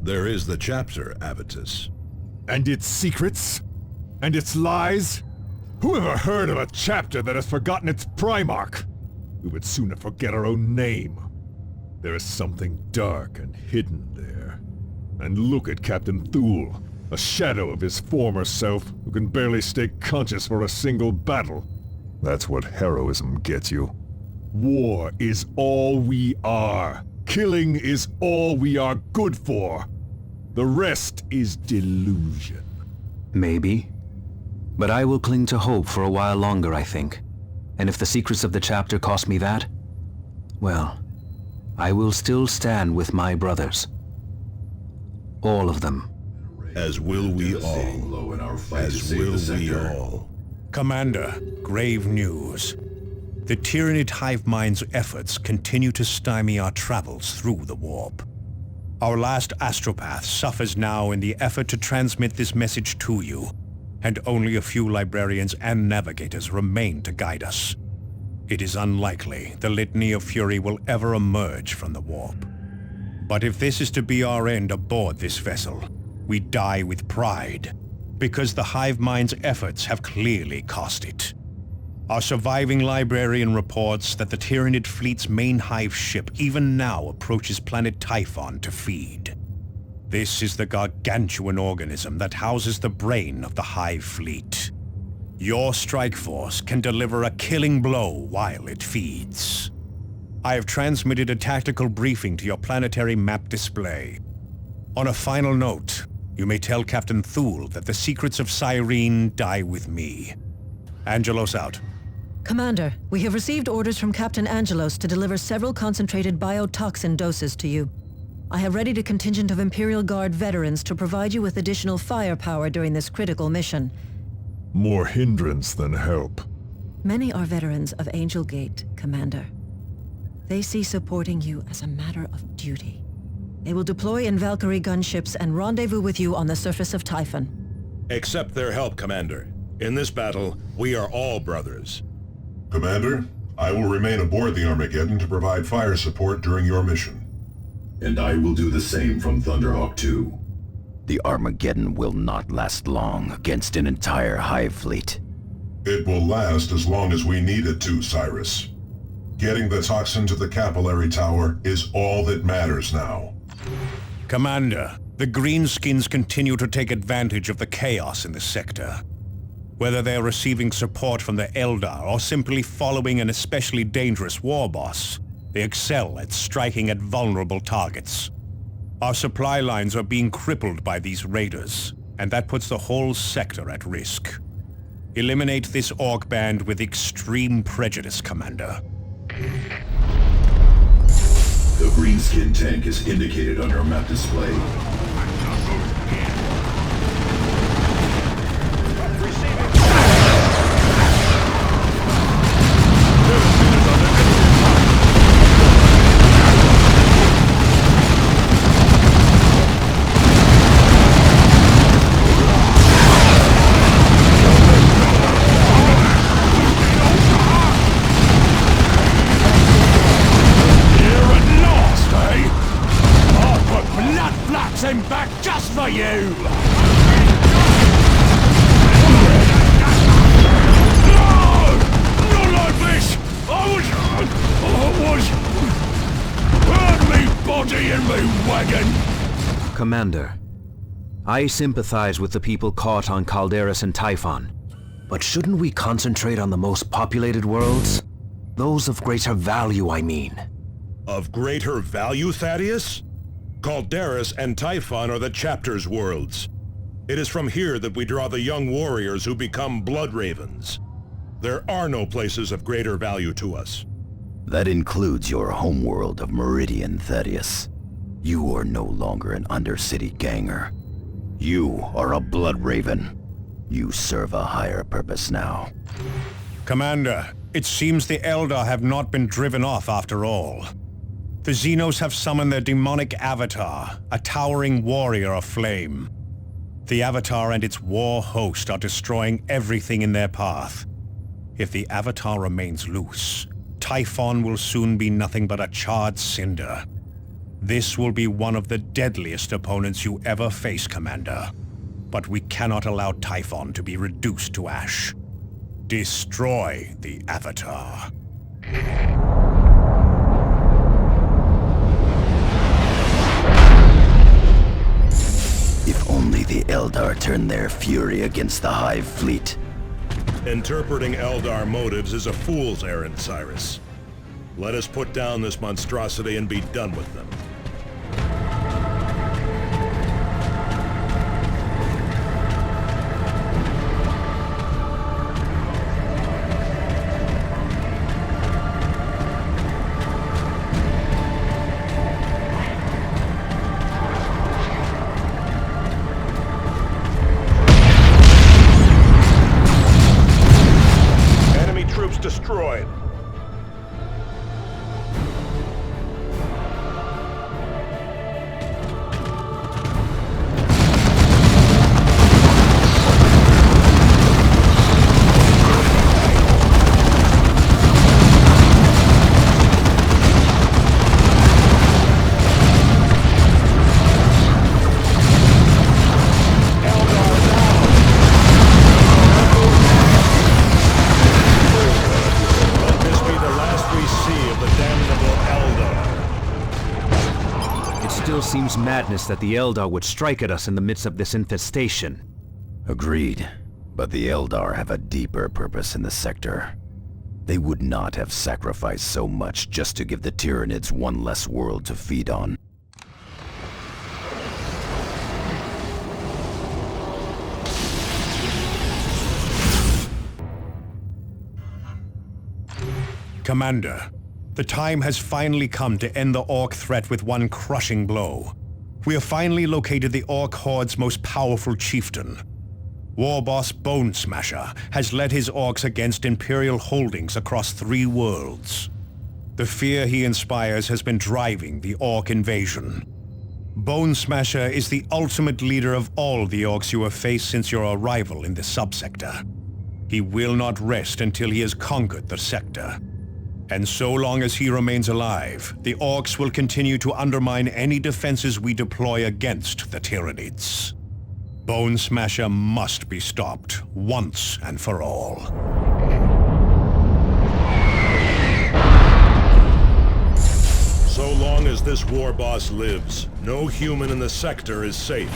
S5: There is the chapter, Avitus.
S8: And its secrets? And its lies? Who ever heard of a chapter that has forgotten its Primarch? We would sooner forget our own name. There is something dark and hidden there. And look at Captain Thule, a shadow of his former self who can barely stay conscious for a single battle. That's what heroism gets you. War is all we are. Killing is all we are good for. The rest is delusion.
S10: Maybe. But I will cling to hope for a while longer, I think. And if the secrets of the chapter cost me that, well, I will still stand with my brothers. All of them.
S5: As will we all. As will we all.
S3: Commander, grave news. The Tyranid hive mind's efforts continue to stymie our travels through the warp. Our last astropath suffers now in the effort to transmit this message to you, and only a few librarians and navigators remain to guide us. It is unlikely the Litany of Fury will ever emerge from the warp. But if this is to be our end aboard this vessel, we die with pride, because the hive mind's efforts have clearly cost it. Our surviving librarian reports that the Tyranid fleet's main hive ship even now approaches planet Typhon to feed. This is the gargantuan organism that houses the brain of the hive fleet. Your strike force can deliver a killing blow while it feeds. I have transmitted a tactical briefing to your planetary map display. On a final note, you may tell Captain Thule that the secrets of Cyrene die with me. Angelos out.
S14: Commander, we have received orders from Captain Angelos to deliver several concentrated biotoxin doses to you. I have readied a contingent of Imperial Guard veterans to provide you with additional firepower during this critical mission.
S8: More hindrance than help.
S14: Many are veterans of Angel Gate, Commander. They see supporting you as a matter of duty. They will deploy in Valkyrie gunships and rendezvous with you on the surface of Typhon.
S5: Accept their help, Commander. In this battle, we are all brothers.
S13: Commander, I will remain aboard the Armageddon to provide fire support during your mission.
S9: And I will do the same from Thunderhawk 2.
S7: The Armageddon will not last long against an entire Hive fleet.
S13: It will last as long as we need it to, Cyrus. Getting the toxin to the capillary tower is all that matters now.
S3: Commander, the Greenskins continue to take advantage of the chaos in the sector. Whether they are receiving support from the Eldar or simply following an especially dangerous war boss, they excel at striking at vulnerable targets. Our supply lines are being crippled by these raiders, and that puts the whole sector at risk. Eliminate this Orc band with extreme prejudice, Commander.
S9: The Greenskin tank is indicated on your map display.
S12: Back just for you! No! Not like this! I was... Burn me body in me wagon!
S10: Commander, I sympathize with the people caught on Calderis and Typhon. But shouldn't we concentrate on the most populated worlds? Those of greater value, I mean.
S5: Of greater value, Thaddeus? Calderis and Typhon are the Chapter's worlds. It is from here that we draw the young warriors who become Blood Ravens. There are no places of greater value to us.
S7: That includes your homeworld of Meridian, Thaddeus. You are no longer an Undercity ganger. You are a Blood Raven. You serve a higher purpose now.
S3: Commander, it seems the Eldar have not been driven off after all. The Xenos have summoned their demonic avatar, a towering warrior of flame. The avatar and its war host are destroying everything in their path. If the avatar remains loose, Typhon will soon be nothing but a charred cinder. This will be one of the deadliest opponents you ever face, Commander. But we cannot allow Typhon to be reduced to ash. Destroy the avatar.
S7: If only the Eldar turn their fury against the Hive fleet.
S5: Interpreting Eldar motives is a fool's errand, Cyrus. Let us put down this monstrosity and be done with them. Destroyed.
S10: Seems madness that the Eldar would strike at us in the midst of this infestation.
S7: Agreed. But the Eldar have a deeper purpose in the sector. They would not have sacrificed so much just to give the Tyranids one less world to feed on.
S3: Commander, the time has finally come to end the Orc threat with one crushing blow. We have finally located the Orc Horde's most powerful chieftain. War boss Bone Smasher has led his Orcs against Imperial holdings across 3 worlds. The fear he inspires has been driving the Orc invasion. Bone Smasher is the ultimate leader of all the Orcs you have faced since your arrival in the subsector. He will not rest until he has conquered the sector. And so long as he remains alive, the Orcs will continue to undermine any defenses we deploy against the Tyranids. Bone Smasher must be stopped, once and for all.
S5: So long as this war boss lives, no human in the sector is safe.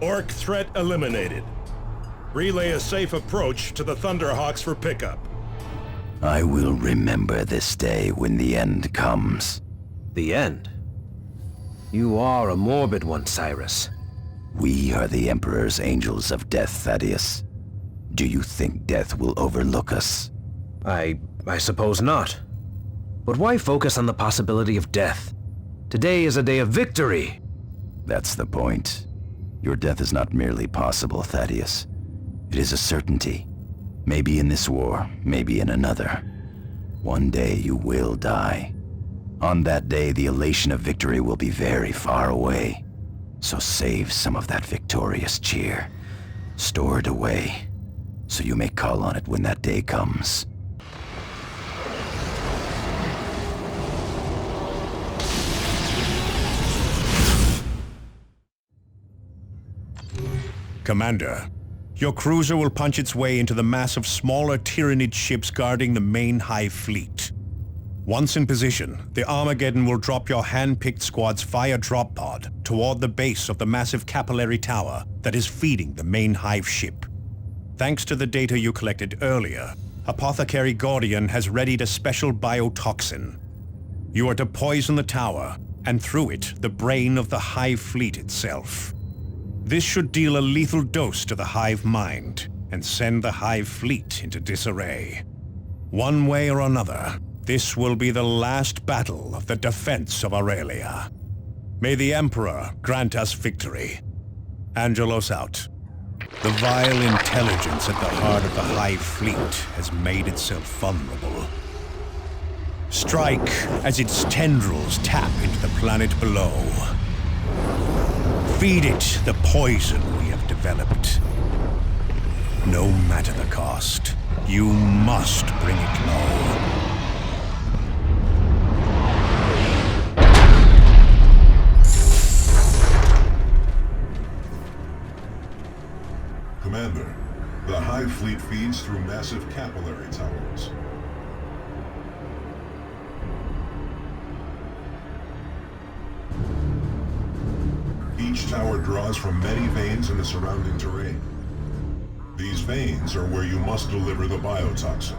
S5: Orc threat eliminated. Relay a safe approach to the Thunderhawks for pickup.
S7: I will remember this day when the end comes.
S10: The end? You are a morbid one, Cyrus.
S7: We are the Emperor's Angels of Death, Thaddeus. Do you think death will overlook us?
S10: I suppose not. But why focus on the possibility of death? Today is a day of victory.
S7: That's the point. Your death is not merely possible, Thaddeus. It is a certainty. Maybe in this war, maybe in another. One day you will die. On that day, the elation of victory will be very far away. So save some of that victorious cheer. Store it away, so you may call on it when that day comes.
S3: Commander, your cruiser will punch its way into the mass of smaller Tyranid ships guarding the main Hive fleet. Once in position, the Armageddon will drop your hand-picked squad's fire drop pod toward the base of the massive capillary tower that is feeding the main Hive ship. Thanks to the data you collected earlier, Apothecary Gordian has readied a special biotoxin. You are to poison the tower, and through it, the brain of the Hive fleet itself. This should deal a lethal dose to the Hive mind, and send the Hive fleet into disarray. One way or another, this will be the last battle of the defense of Aurelia. May the Emperor grant us victory. Angelos out. The vile intelligence at the heart of the Hive fleet has made itself vulnerable. Strike as its tendrils tap into the planet below. Feed it the poison we have developed. No matter the cost, you must bring it low.
S13: Commander, the Hive fleet feeds through massive capillary towers. Each tower draws from many veins in the surrounding terrain. These veins are where you must deliver the biotoxin.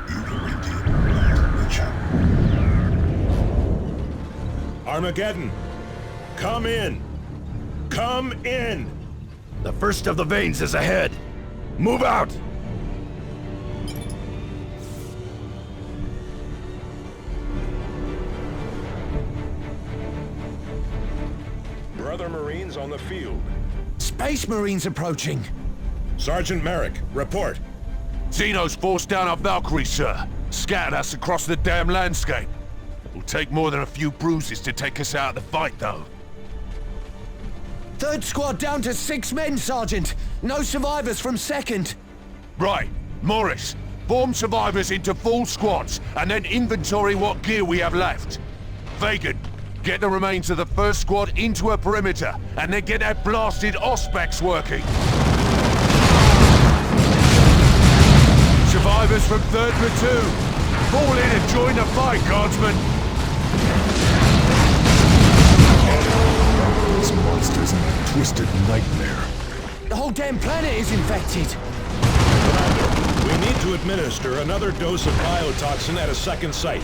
S13: You can redeem the chapter.
S5: Armageddon! Come in! Come in!
S6: The first of the veins is ahead! Move out!
S5: other Marines on the field.
S17: Space Marines approaching.
S5: Sergeant Merrick, report.
S11: Xenos forced down our Valkyries, sir. Scattered us across the damn landscape. It'll take more than a few bruises to take us out of the fight, though.
S17: Third squad down to 6 men, Sergeant. No survivors from second.
S11: Right. Morris, form survivors into full squads, and then inventory what gear we have left. Vagan, get the remains of the first squad into a perimeter, and then get that blasted Auspex working. Survivors from 3rd Platoon, fall in and join the fight, Guardsmen.
S8: These monsters in a twisted nightmare.
S17: The whole damn planet is infected.
S5: Commander, we need to administer another dose of biotoxin at a second site.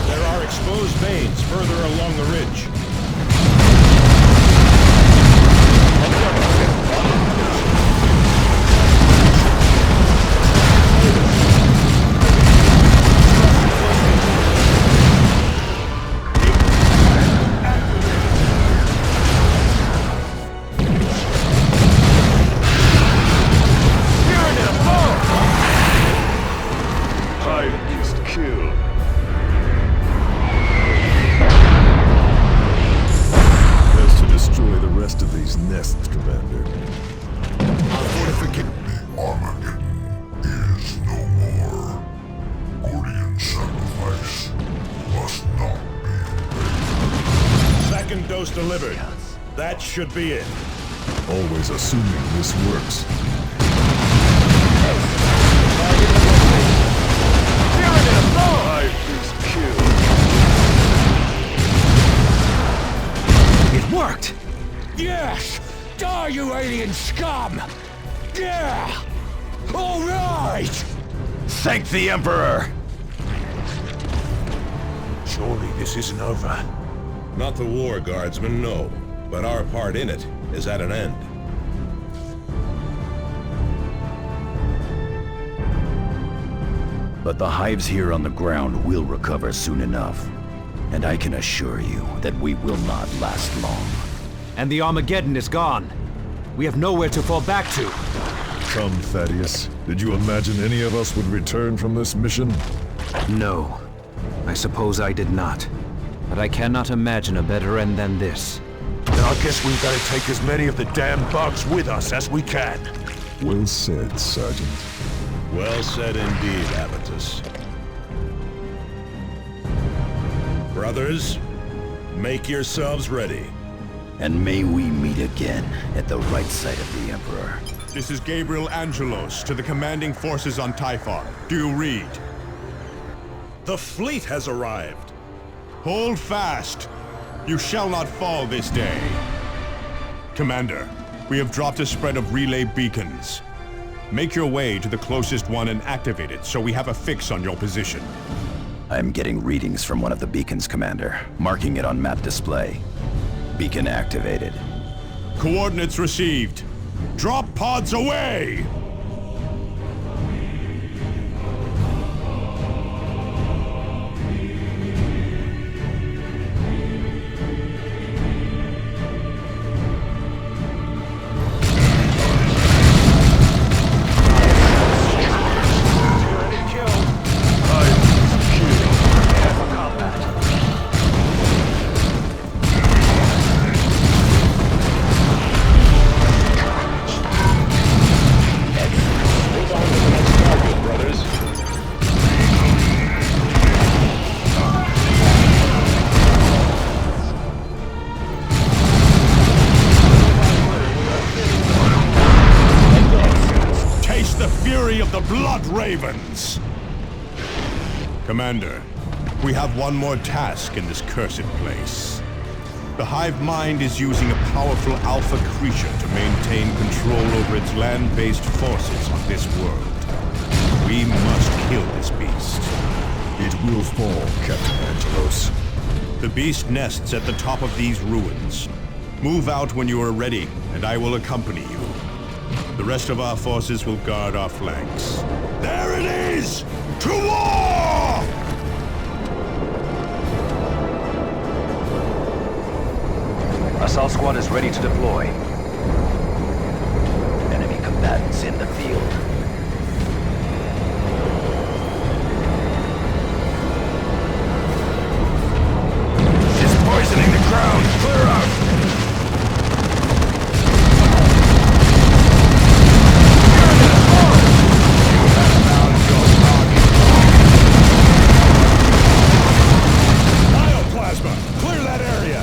S5: There are exposed veins further along the ridge. Delivered. That should be it.
S8: Always assuming this works.
S17: It worked! Yes! Die, you alien scum! Yeah! All right!
S6: Thank the Emperor!
S11: Surely this isn't over.
S5: Not the war, Guardsmen, no. But our part in it is at an end.
S7: But the hives here on the ground will recover soon enough. And I can assure you that we will not last long.
S10: And the Armageddon is gone. We have nowhere to fall back to.
S8: Come, Thaddeus. Did you imagine any of us would return from this mission?
S10: No. I suppose I did not. But I cannot imagine a better end than this.
S11: Then I guess we've got to take as many of the damn bugs with us as we can.
S8: Well said, Sergeant.
S5: Well said indeed, Avitus. Brothers, make yourselves ready.
S7: And may we meet again at the right side of the Emperor.
S3: This is Gabriel Angelos to the commanding forces on Typhon. Do you read?
S5: The fleet has arrived.
S3: Hold fast. You shall not fall this day. Commander, we have dropped a spread of relay beacons. Make your way to the closest one and activate it so we have a fix on your position.
S7: I'm getting readings from one of the beacons, Commander. Marking it on map display. Beacon activated.
S3: Coordinates received. Drop pods away! Ravens! Commander, we have one more task in this cursed place. The Hive Mind is using a powerful alpha creature to maintain control over its land-based forces on this world. We must kill this beast.
S8: It will fall, Captain Angelos.
S3: The beast nests at the top of these ruins. Move out when you are ready, and I will accompany you. The rest of our forces will guard our flanks.
S6: There it is! To war!
S18: A
S7: Assault squad is ready to deploy. Enemy combatants in the field.
S4: She's poisoning the ground! Clear out!
S5: Clear that area!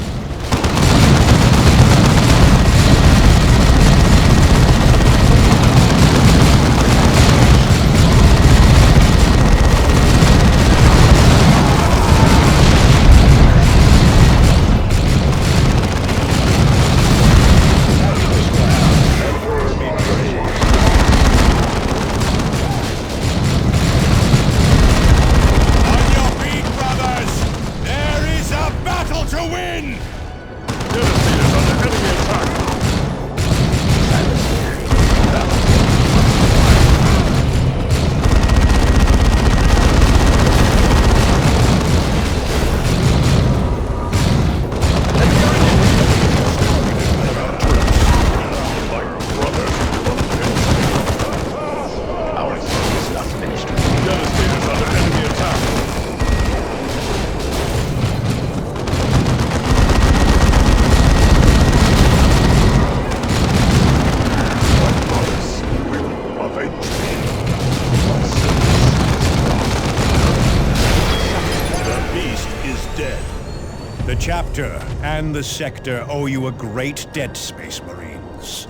S3: The Chapter and the Sector owe you a great debt, Space Marines.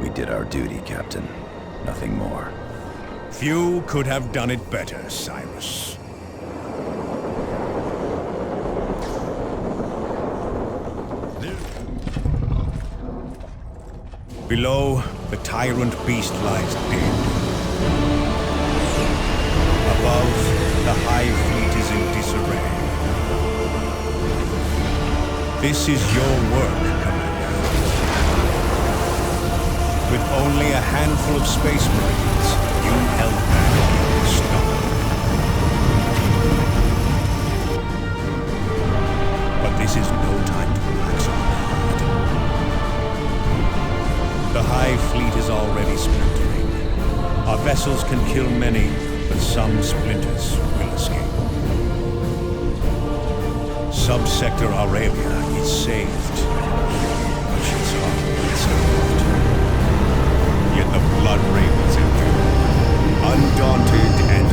S7: We did our duty, Captain. Nothing more.
S3: Few could have done it better, Cyrus. Below, the tyrant beast lies dead. Above, the Hive fleet is in disarray. This is your work, Commander. With only a handful of Space Marines, you held back the storm. But this is no time to relax our guard. The Hive fleet is already splintering. Our vessels can kill many, but some splinters will escape. Sub-Sector Aurelia is saved, but she's hardly saved. Yet the Blood Ravens endure, undaunted and